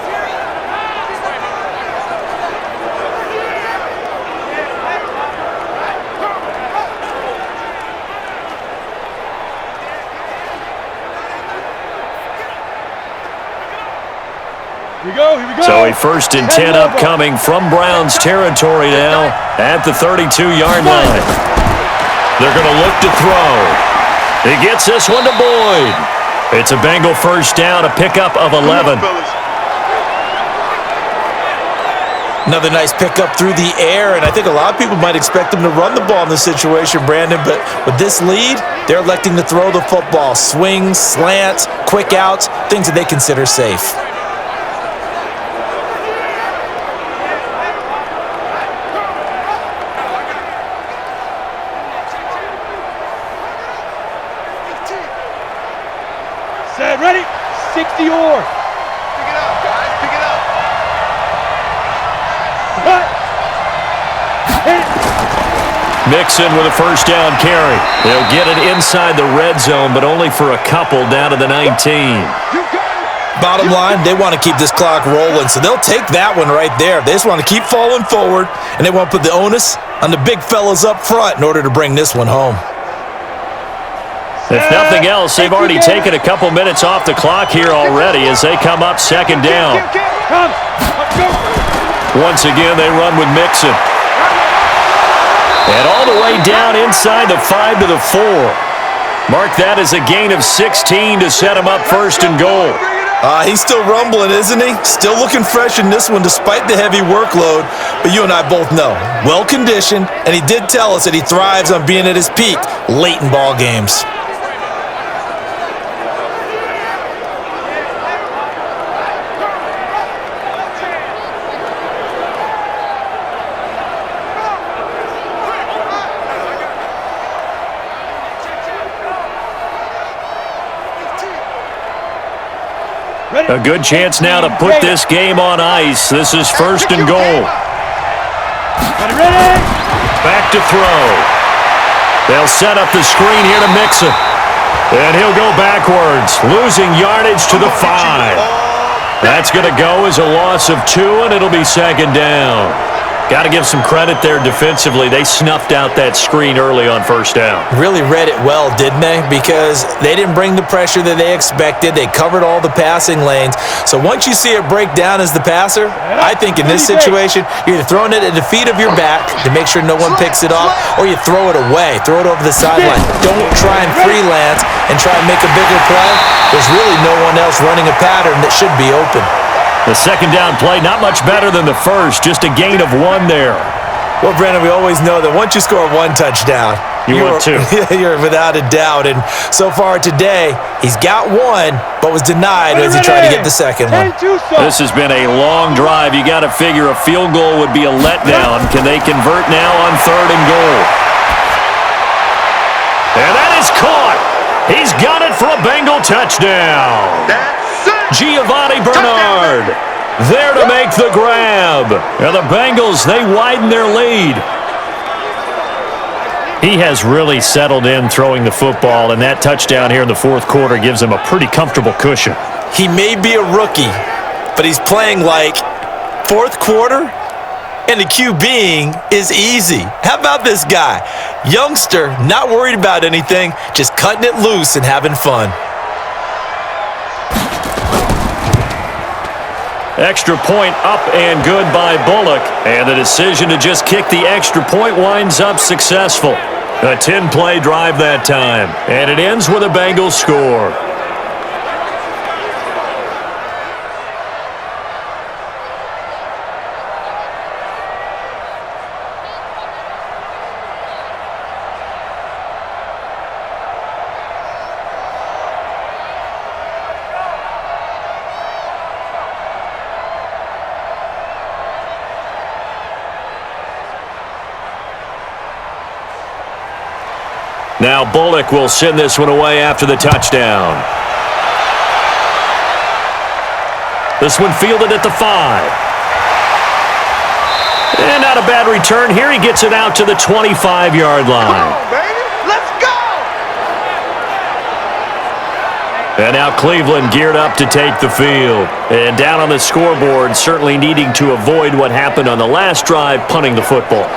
Speaker 4: Here we go, here we go.
Speaker 2: So a 1st and 10 upcoming from Browns territory now at the 32-yard line. They're going to look to throw. He gets this one to Boyd. It's a Bengal first down, a pickup of 11.
Speaker 3: Another nice pickup through the air, and I think a lot of people might expect them to run the ball in this situation, Brandon, but with this lead, they're electing to throw the football. Swings, slants, quick outs, things that they consider safe.
Speaker 4: Set, ready? 60 or. Pick it up, guys. Pick it up.
Speaker 2: Mixon with a first down carry. They'll get it inside the red zone, but only for a couple down to the 19.
Speaker 3: Bottom line, they want to keep this clock rolling, so they'll take that one right there. They just want to keep falling forward, and they want to put the onus on the big fellas up front in order to bring this one home.
Speaker 2: If nothing else, they've already taken a couple minutes off the clock here already as they come up second down. Once again, they run with Mixon. And all the way down inside the 5 to the 4. Mark that as a gain of 16 to set him up first and goal.
Speaker 3: He's still rumbling, isn't he? Still looking fresh in this one despite the heavy workload. But you and I both know, well-conditioned, and he did tell us that he thrives on being at his peak late in ball games.
Speaker 2: A good chance now to put this game on ice. This is first and goal. Back to throw. They'll set up the screen here to Mixon. And he'll go backwards, losing yardage to the 5. That's going to go as a loss of 2, and it'll be second down. Got to give some credit there defensively. They snuffed out that screen early on first down.
Speaker 3: Really read it well, didn't they? Because they didn't bring the pressure that they expected. They covered all the passing lanes. So once you see it break down as the passer, I think in this situation, you're either throwing it at the feet of your back to make sure no one picks it off, or you throw it away, throw it over the sideline. Don't try and freelance and try and make a bigger play. There's really no one else running a pattern that should be open.
Speaker 2: The second down play, not much better than the first, just a gain of 1 there.
Speaker 3: Well, Brandon, we always know that once you score 1 touchdown,
Speaker 2: you're 2.
Speaker 3: You're without a doubt. And so far today, he's got 1, but was denied as he tried to get the second one.
Speaker 2: This has been a long drive. You got to figure a field goal would be a letdown. Can they convert now on third and goal? And that is caught. He's got it for a Bengal touchdown. Giovanni Bernard there to make the grab. And the Bengals, they widen their lead. He has really settled in throwing the football, and that touchdown here in the fourth quarter gives him a pretty comfortable cushion.
Speaker 3: He may be a rookie, but he's playing like fourth quarter, and the QBing is easy. How about this guy? Youngster, not worried about anything, just cutting it loose and having fun.
Speaker 2: Extra point up and good by Bullock. And the decision to just kick the extra point winds up successful. A 10-play drive that time. And it ends with a Bengals score. Now Bullock will send this one away after the touchdown. This one fielded at the 5. And not a bad return here. He gets it out to the 25-yard line.
Speaker 4: Come on, baby. Let's go!
Speaker 2: And now Cleveland geared up to take the field. And down on the scoreboard, certainly needing to avoid what happened on the last drive, punting the football.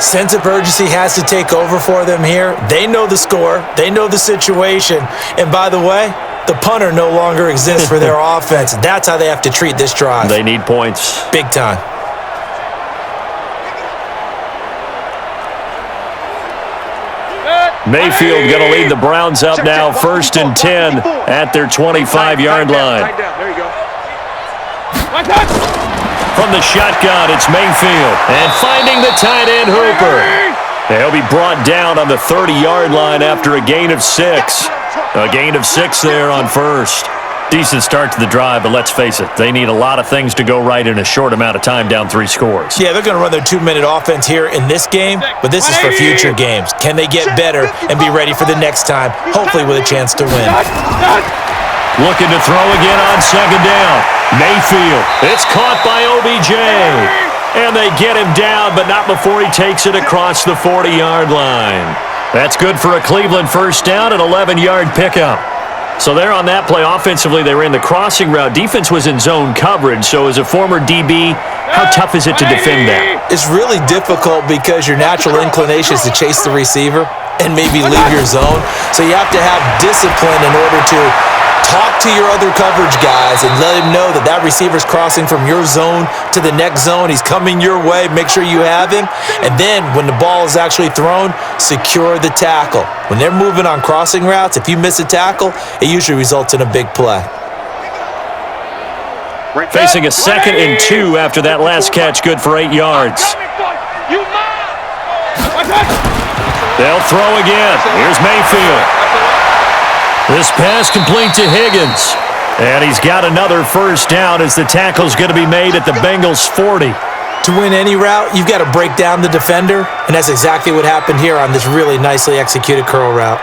Speaker 3: Sense of urgency has to take over for them here. They know the score. They know the situation. And by the way, the punter no longer exists for their offense. That's how they have to treat this drive.
Speaker 2: They need points.
Speaker 3: Big time.
Speaker 2: Mayfield going to lead the Browns up now, 1st and 10 at their 25-yard line.
Speaker 4: There you go.
Speaker 2: From the shotgun, it's Mayfield. And finding the tight end, Hooper. He'll be brought down on the 30-yard line after a gain of 6. A gain of 6 there on first. Decent start to the drive, but let's face it, they need a lot of things to go right in a short amount of time, down 3 scores.
Speaker 3: Yeah, they're going to run their 2-minute offense here in this game, but this is for future games. Can they get better and be ready for the next time, hopefully with a chance to win?
Speaker 2: Looking to throw again on 2nd down. Mayfield. It's caught by OBJ. And they get him down, but not before he takes it across the 40-yard line. That's good for a Cleveland first down, an 11-yard pickup. So there on that play, offensively, they ran the crossing route. Defense was in zone coverage, so as a former DB, how tough is it to defend that?
Speaker 3: It's really difficult because your natural inclination is to chase the receiver and maybe leave your zone. So you have to have discipline in order to talk to your other coverage guys and let him know that that receiver's crossing from your zone to the next zone. He's coming your way. Make sure you have him. And then when the ball is actually thrown, secure the tackle. When they're moving on crossing routes, if you miss a tackle, it usually results in a big play.
Speaker 2: Facing a 2nd and 2 after that last catch, good for 8 yards. They'll throw again. Here's Mayfield. This pass complete to Higgins. And he's got another first down as the tackle's going to be made at the Bengals 40.
Speaker 3: To win any route, you've got to break down the defender, and that's exactly what happened here on this really nicely executed curl route.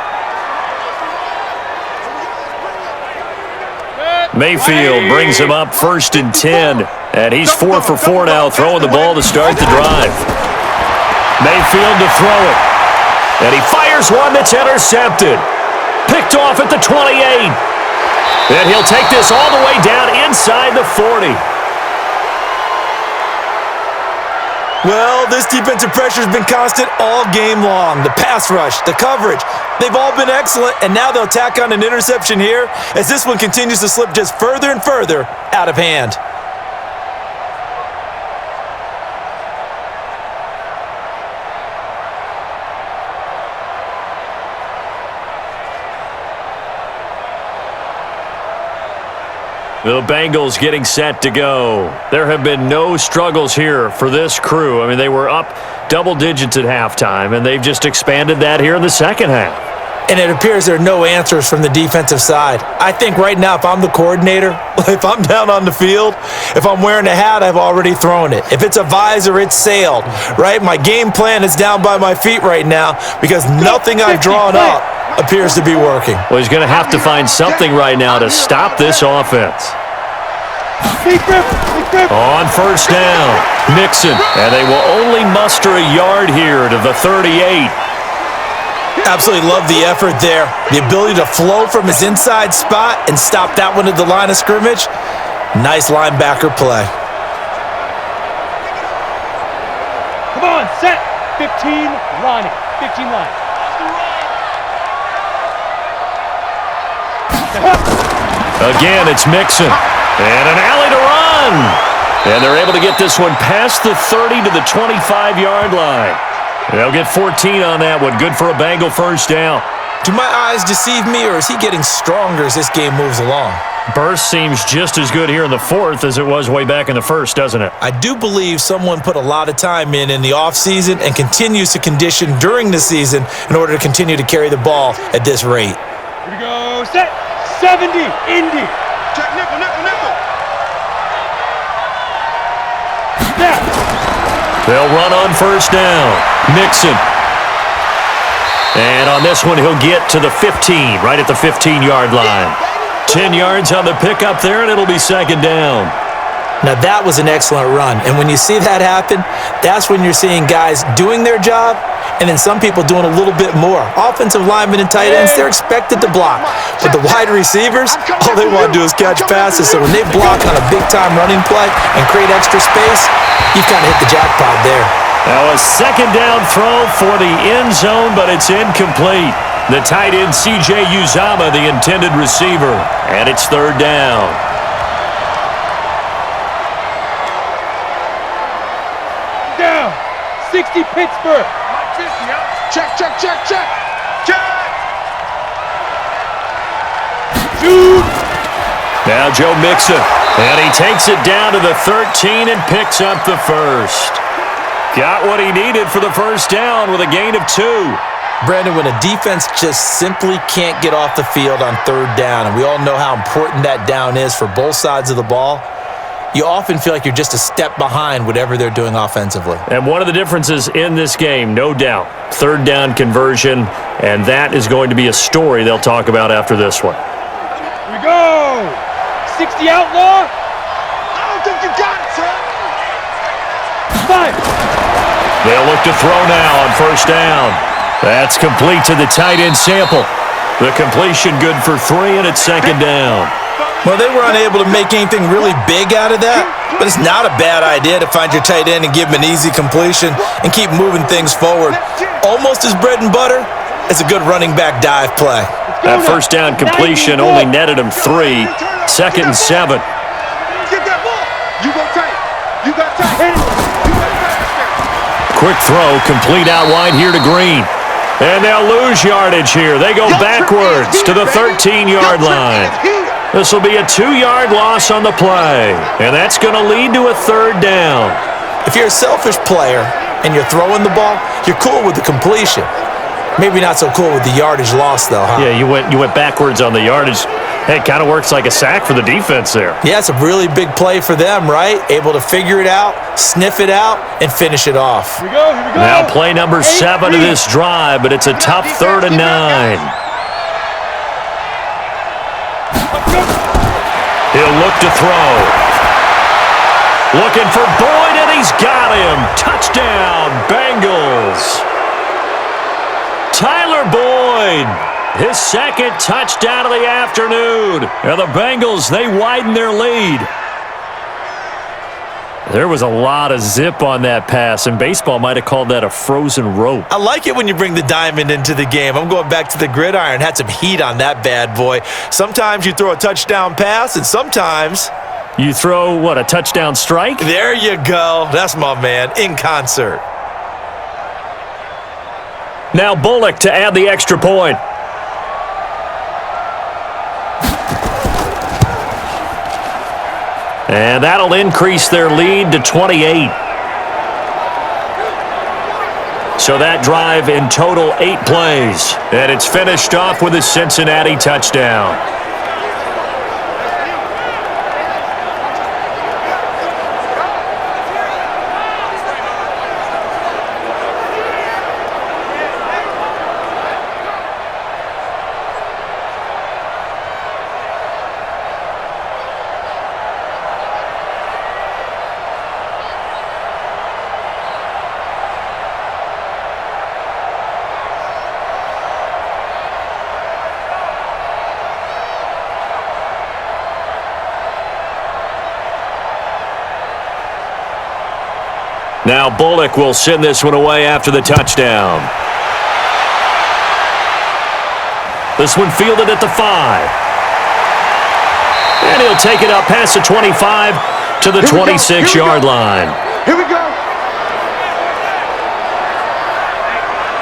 Speaker 2: Mayfield brings him up 1st and 10. And he's 4 for 4 now, throwing the ball to start the drive. Mayfield to throw it. And he fires one that's intercepted. Picked off at the 28. And he'll take this all the way down inside the 40.
Speaker 3: Well, this defensive pressure has been constant all game long. The pass rush, the coverage, they've all been excellent, and now they'll tack on an interception here as this one continues to slip just further and further out of hand.
Speaker 2: The Bengals getting set to go. There have been no struggles here for this crew. I mean, they were up double digits at halftime, and they've just expanded that here in the second half.
Speaker 3: And it appears there are no answers from the defensive side. I think right now, if I'm the coordinator, if I'm down on the field, if I'm wearing a hat, I've already thrown it. If it's a visor, it's sailed, right? My game plan is down by my feet right now because nothing I've drawn up appears to be working.
Speaker 2: Well, he's going to have to find something right now to stop this offense. On first down, Mixon, and they will only muster a yard here to the 38.
Speaker 3: Absolutely love the effort there. The ability to flow from his inside spot and stop that one at the line of scrimmage. Nice linebacker play.
Speaker 6: Come on, set. 15, line. 15 line.
Speaker 2: Again, it's Mixon. And an alley to run. And they're able to get this one past the 30 to the 25-yard line. They'll get 14 on that one. Good for a Bengal first down.
Speaker 3: Do my eyes deceive me, or is he getting stronger as this game moves along?
Speaker 2: Burst seems just as good here in the fourth as it was way back in the first, doesn't it?
Speaker 3: I do believe someone put a lot of time in the offseason and continues to condition during the season in order to continue to carry the ball at this rate.
Speaker 6: Here we go. Set. 70. Indy.
Speaker 5: Check nickel, nickel, nickel.
Speaker 6: Snap.
Speaker 2: They'll run on first down. Mixon. And on this one, he'll get to the 15, right at the 15-yard line. 10 yards on the pickup there, and it'll be second down.
Speaker 3: Now, that was an excellent run. And when you see that happen, that's when you're seeing guys doing their job and then some people doing a little bit more. Offensive linemen and tight ends, they're expected to block. But the wide receivers, all they want to do is catch passes. So when they block on a big-time running play and create extra space, you've kind of hit the jackpot there.
Speaker 2: Now a second down throw for the end zone, but it's incomplete. The tight end, C.J. Uzama, the intended receiver. And it's third down.
Speaker 6: Down. 60 Pittsburgh.
Speaker 5: Check, check, check, check. Check.
Speaker 6: Shoot.
Speaker 2: Now Joe Mixon. And he takes it down to the 13 and picks up the first. Got what he needed for the first down with a gain of 2.
Speaker 3: Brandon, when a defense just simply can't get off the field on third down, and we all know how important that down is for both sides of the ball, you often feel like you're just a step behind whatever they're doing offensively.
Speaker 2: And one of the differences in this game, no doubt, third down conversion, and that is going to be a story they'll talk about after this one.
Speaker 6: Here we go. 60 outlaw.
Speaker 5: I don't think you got it, son.
Speaker 6: 5.
Speaker 2: They'll look to throw now on first down. That's complete to the tight end Sample. The completion good for 3, and it's second down.
Speaker 3: Well, they were unable to make anything really big out of that, but it's not a bad idea to find your tight end and give him an easy completion and keep moving things forward. Almost as bread and butter as a good running back dive play.
Speaker 2: That first down completion only netted him 3. Second and 7.
Speaker 5: Get that ball. You go tight. You got tight. You got tight.
Speaker 2: Quick throw, complete out wide here to Green. And they'll lose yardage here. They go backwards to the 13-yard line. This will be a 2-yard loss on the play. And that's going to lead to a third down.
Speaker 3: If you're a selfish player and you're throwing the ball, you're cool with the completion. Maybe not so cool with the yardage loss, though, huh?
Speaker 2: Yeah, you went backwards on the yardage. Hey, it kind of works like a sack for the defense there.
Speaker 3: Yeah, it's a really big play for them, right? Able to figure it out, sniff it out, and finish it off.
Speaker 6: Here we go. Here we go.
Speaker 2: Now play number 7 of this drive, but it's a tough 3rd and 9. He'll look to throw. Looking for Boyd, and he's got him. Touchdown, Bengals. Tyler Boyd, his second touchdown of the afternoon. And the Bengals, they widen their lead. There was a lot of zip on that pass, and baseball might have called that a frozen rope.
Speaker 3: I like it when you bring the diamond into the game. I'm going back to the gridiron. Had some heat on that bad boy. Sometimes you throw a touchdown pass, and sometimes
Speaker 2: you throw, what, a touchdown strike?
Speaker 3: There you go. That's my man, in concert.
Speaker 2: Now Bullock to add the extra point. And that'll increase their lead to 28. So that drive in total 8 plays. And it's finished off with a Cincinnati touchdown. Now Bullock will send this one away after the touchdown. This one fielded at the 5. And he'll take it up past the 25 to to the 26-yard line.
Speaker 5: Here we go.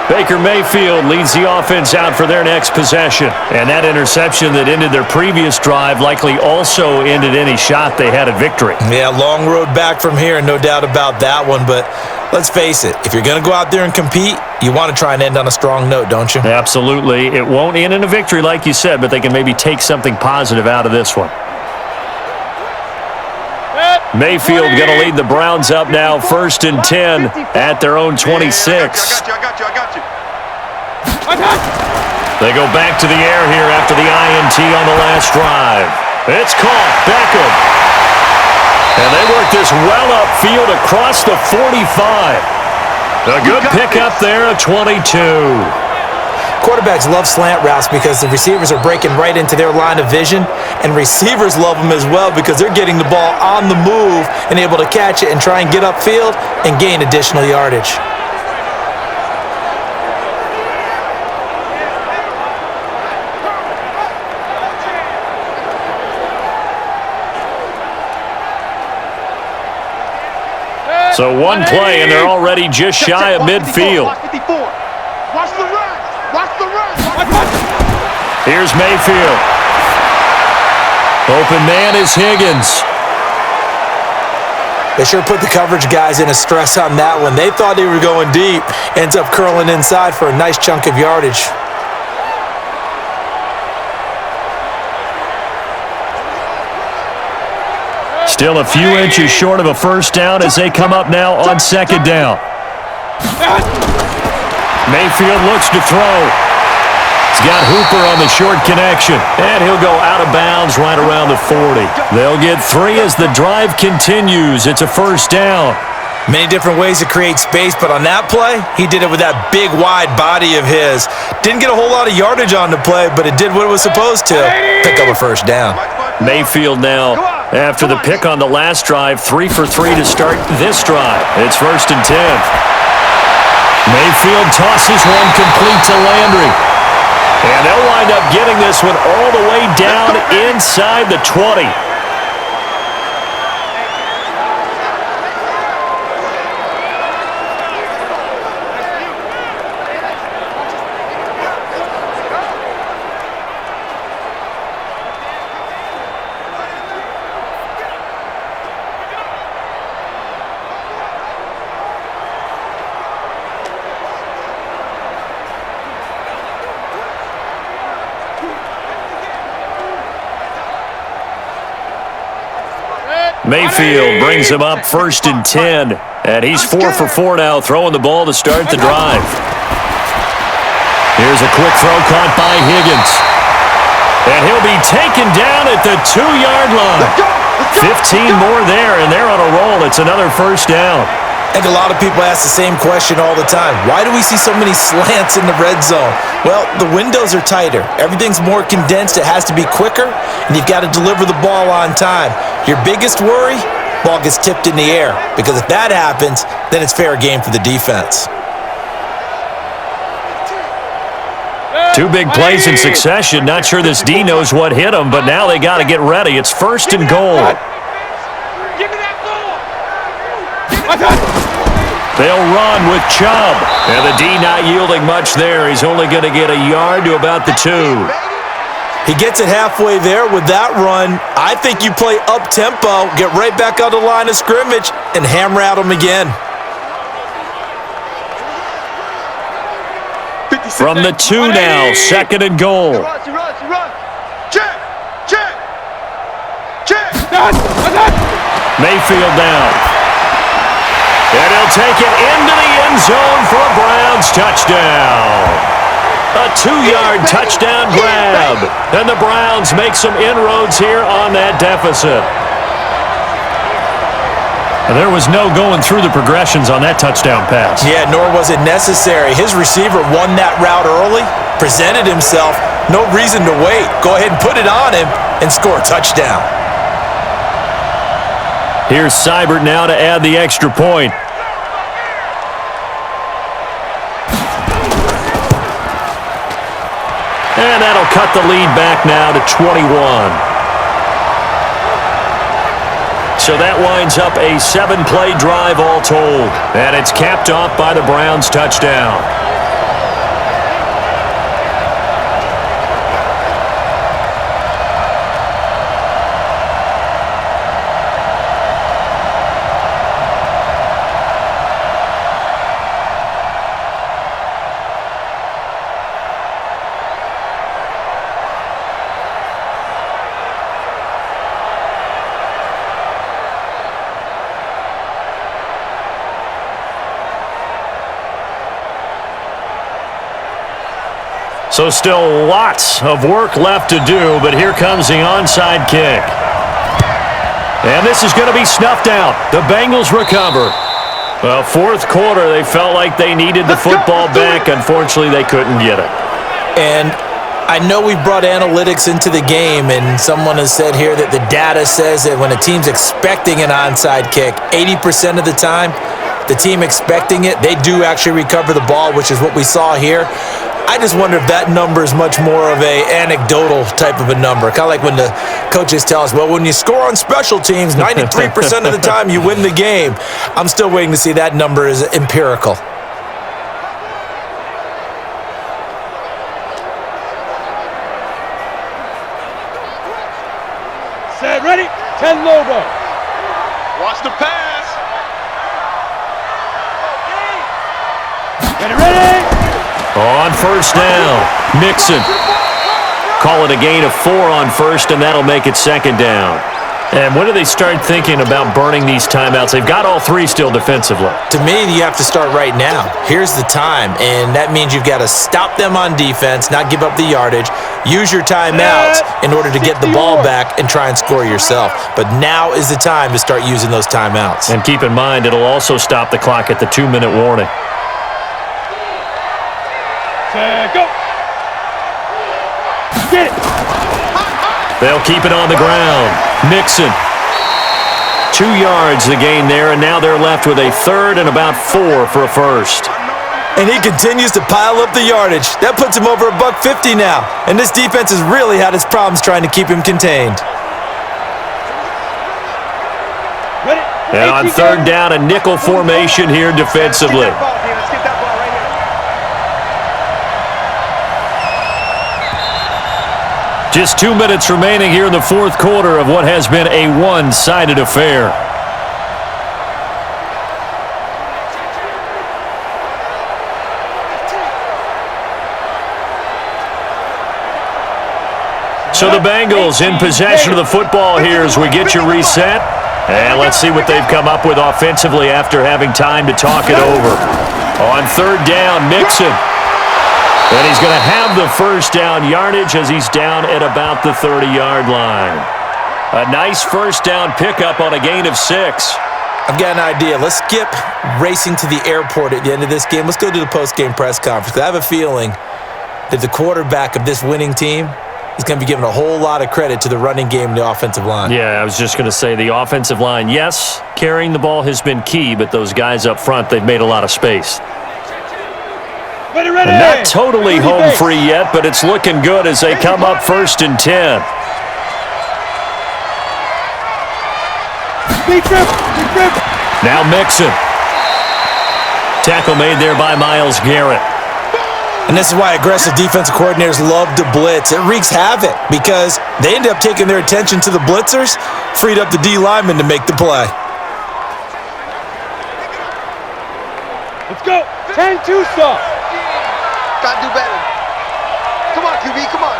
Speaker 2: Baker Mayfield leads the offense out for their next possession. And that interception that ended their previous drive likely also ended any shot they had at victory.
Speaker 3: Yeah, long road back from here, no doubt about that one. But let's face it, if you're going to go out there and compete, you want to try and end on a strong note, don't you?
Speaker 2: Absolutely. It won't end in a victory like you said, but they can maybe take something positive out of this one. Mayfield going to lead the Browns up now, 1st and 10 at their own 26.
Speaker 5: I got you.
Speaker 2: They go back to the air here after the INT on the last drive. It's caught. Beckham. And they work this well upfield across the 45. A good pickup there, a 22.
Speaker 3: Quarterbacks love slant routes because the receivers are breaking right into their line of vision, and receivers love them as well because they're getting the ball on the move and able to catch it and try and get upfield and gain additional yardage.
Speaker 2: So one play, and they're already just shy of midfield.
Speaker 5: Watch the run.
Speaker 2: Here's Mayfield. Open man is Higgins.
Speaker 3: They sure put the coverage guys in a stress on that one. They thought they were going deep. Ends up curling inside for a nice chunk of yardage.
Speaker 2: Still a few inches short of a first down as they come up now on 2nd down. Mayfield looks to throw. He's got Hooper on the short connection, and he'll go out of bounds right around the 40. They'll get 3 as the drive continues. It's a first down.
Speaker 3: Many different ways to create space, but on that play, he did it with that big, wide body of his. Didn't get a whole lot of yardage on the play, but it did what it was supposed to. Pick up a first down.
Speaker 2: Mayfield now, after the pick on the last drive, 3 for 3 to start this drive. It's 1st and 10. Mayfield tosses one complete to Landry. And they'll wind up getting this one all the way down inside the 20. Mayfield brings him up 1st and 10, and he's 4 for 4 now, throwing the ball to start the drive. Here's a quick throw caught by Higgins, and he'll be taken down at the 2-yard line. 15 more there, and they're on a roll. It's another first down.
Speaker 3: I think a lot of people ask the same question all the time. Why do we see so many slants in the red zone? Well, the windows are tighter. Everything's more condensed. It has to be quicker, and you've got to deliver the ball on time. Your biggest worry, ball gets tipped in the air, because if that happens, then it's fair game for the defense.
Speaker 2: 2 big plays in succession. Not sure this D knows what hit him, but now they got to get ready. It's 1st and goal.
Speaker 4: Give me that ball.
Speaker 2: They'll run with Chubb. And the D not yielding much there. He's only going to get a yard to about the 2.
Speaker 3: He gets it halfway there with that run. I think you play up-tempo, get right back on the line of scrimmage, and hammer at him again.
Speaker 2: From the 2 now, 2nd and goal.
Speaker 5: Check.
Speaker 2: Mayfield down. And he'll take it into the end zone for a Browns touchdown. A 2-yard touchdown grab. And the Browns make some inroads here on that deficit. And there was no going through the progressions on that touchdown pass.
Speaker 3: Yeah, nor was it necessary. His receiver won that route early, presented himself, no reason to wait. Go ahead and put it on him and score a touchdown.
Speaker 2: Here's Seibert now to add the extra point. And that'll cut the lead back now to 21. So that winds up a 7-play drive all told. And it's capped off by the Browns' touchdown. So still lots of work left to do, but here comes the onside kick. And this is going to be snuffed out. The Bengals recover. Well, fourth quarter, they felt like they needed the football back. Unfortunately, they couldn't get it.
Speaker 3: And I know we brought analytics into the game, and someone has said here that the data says that when a team's expecting an onside kick, 80% of the time, the team expecting it, they do actually recover the ball, which is what we saw here. I just wonder if that number is much more of a anecdotal type of a number. Kind of like when the coaches tell us, well, when you score on special teams, 93% of the time you win the game. I'm still waiting to see that number is empirical.
Speaker 6: Set, ready, 10 logo.
Speaker 5: Watch the pass.
Speaker 6: Get it ready.
Speaker 2: On first down, Mixon. Call it a gain of 4 on first, and that'll make it second down. And when do they start thinking about burning these timeouts? They've got all 3 still defensively.
Speaker 3: To me, you have to start right now. Here's the time, and that means you've got to stop them on defense, not give up the yardage, use your timeouts in order to get the ball back and try and score yourself. But now is the time to start using those timeouts.
Speaker 2: And keep in mind, it'll also stop the clock at the 2-minute warning.
Speaker 6: Go. Get it.
Speaker 2: They'll keep it on the ground. Mixon. 2 yards the gain there, and now they're left with a third and about 4 for a first.
Speaker 3: And he continues to pile up the yardage. That puts him over $150 now. And this defense has really had its problems trying to keep him contained.
Speaker 6: Ready.
Speaker 2: And on third down, a nickel formation here defensively.
Speaker 5: Let's get that ball right here.
Speaker 2: Just 2 minutes remaining here in the fourth quarter of what has been a one-sided affair. So the Bengals in possession of the football here as we get you reset. And let's see what they've come up with offensively after having time to talk it over. On third down, Mixon. And he's going to have the first down yardage as he's down at about the 30-yard line. A nice first down pickup on a gain of 6.
Speaker 3: I've got an idea. Let's skip racing to the airport at the end of this game. Let's go to the post-game press conference. I have a feeling that the quarterback of this winning team is going to be giving a whole lot of credit to the running game and the offensive line.
Speaker 2: Yeah, I was just going to say the offensive line, yes, carrying the ball has been key, but those guys up front, they've made a lot of space.
Speaker 6: Ready, ready.
Speaker 2: And not totally home free yet, but it's looking good as they come up 1st and 10.
Speaker 6: Big trip.
Speaker 2: Now Mixon. Tackle made there by Myles Garrett.
Speaker 3: And this is why aggressive defensive coordinators love to blitz. It wreaks havoc because they end up taking their attention to the blitzers, freed up the D lineman to make the play.
Speaker 6: Let's go. 10-2 stop.
Speaker 5: Gotta do better. Come on, QB, come on.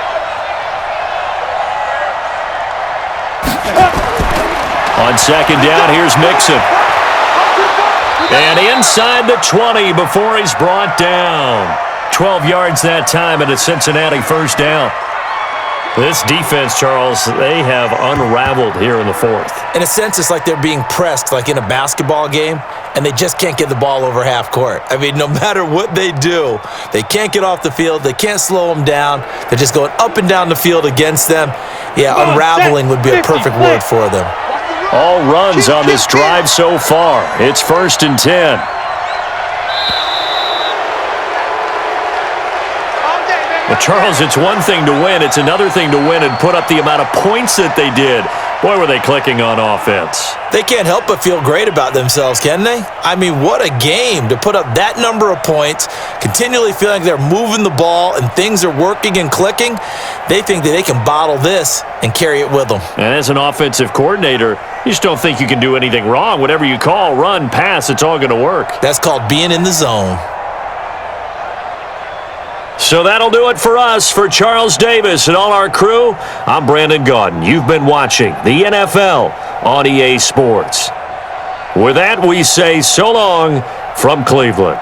Speaker 2: On second down, here's Mixon. And inside the 20 before he's brought down. 12 yards that time and a Cincinnati first down. This defense, Charles, they have unraveled here in the fourth.
Speaker 3: In a sense, it's like they're being pressed like in a basketball game, and they just can't get the ball over half court. I mean, no matter what they do, they can't get off the field. They can't slow them down. They're just going up and down the field against them. Yeah, unraveling would be a perfect word for them.
Speaker 2: All runs on this drive so far. It's 1st and 10. But, Charles, it's one thing to win. It's another thing to win and put up the amount of points that they did. Boy, were they clicking on offense.
Speaker 3: They can't help but feel great about themselves, can they? I mean, what a game to put up that number of points, continually feeling like they're moving the ball and things are working and clicking. They think that they can bottle this and carry it with them.
Speaker 2: And as an offensive coordinator, you just don't think you can do anything wrong. Whatever you call, run, pass, it's all going to work.
Speaker 3: That's called being in the zone.
Speaker 2: So that'll do it for us. For Charles Davis and all our crew, I'm Brandon Gaudin. You've been watching the NFL on EA Sports. With that, we say so long from Cleveland.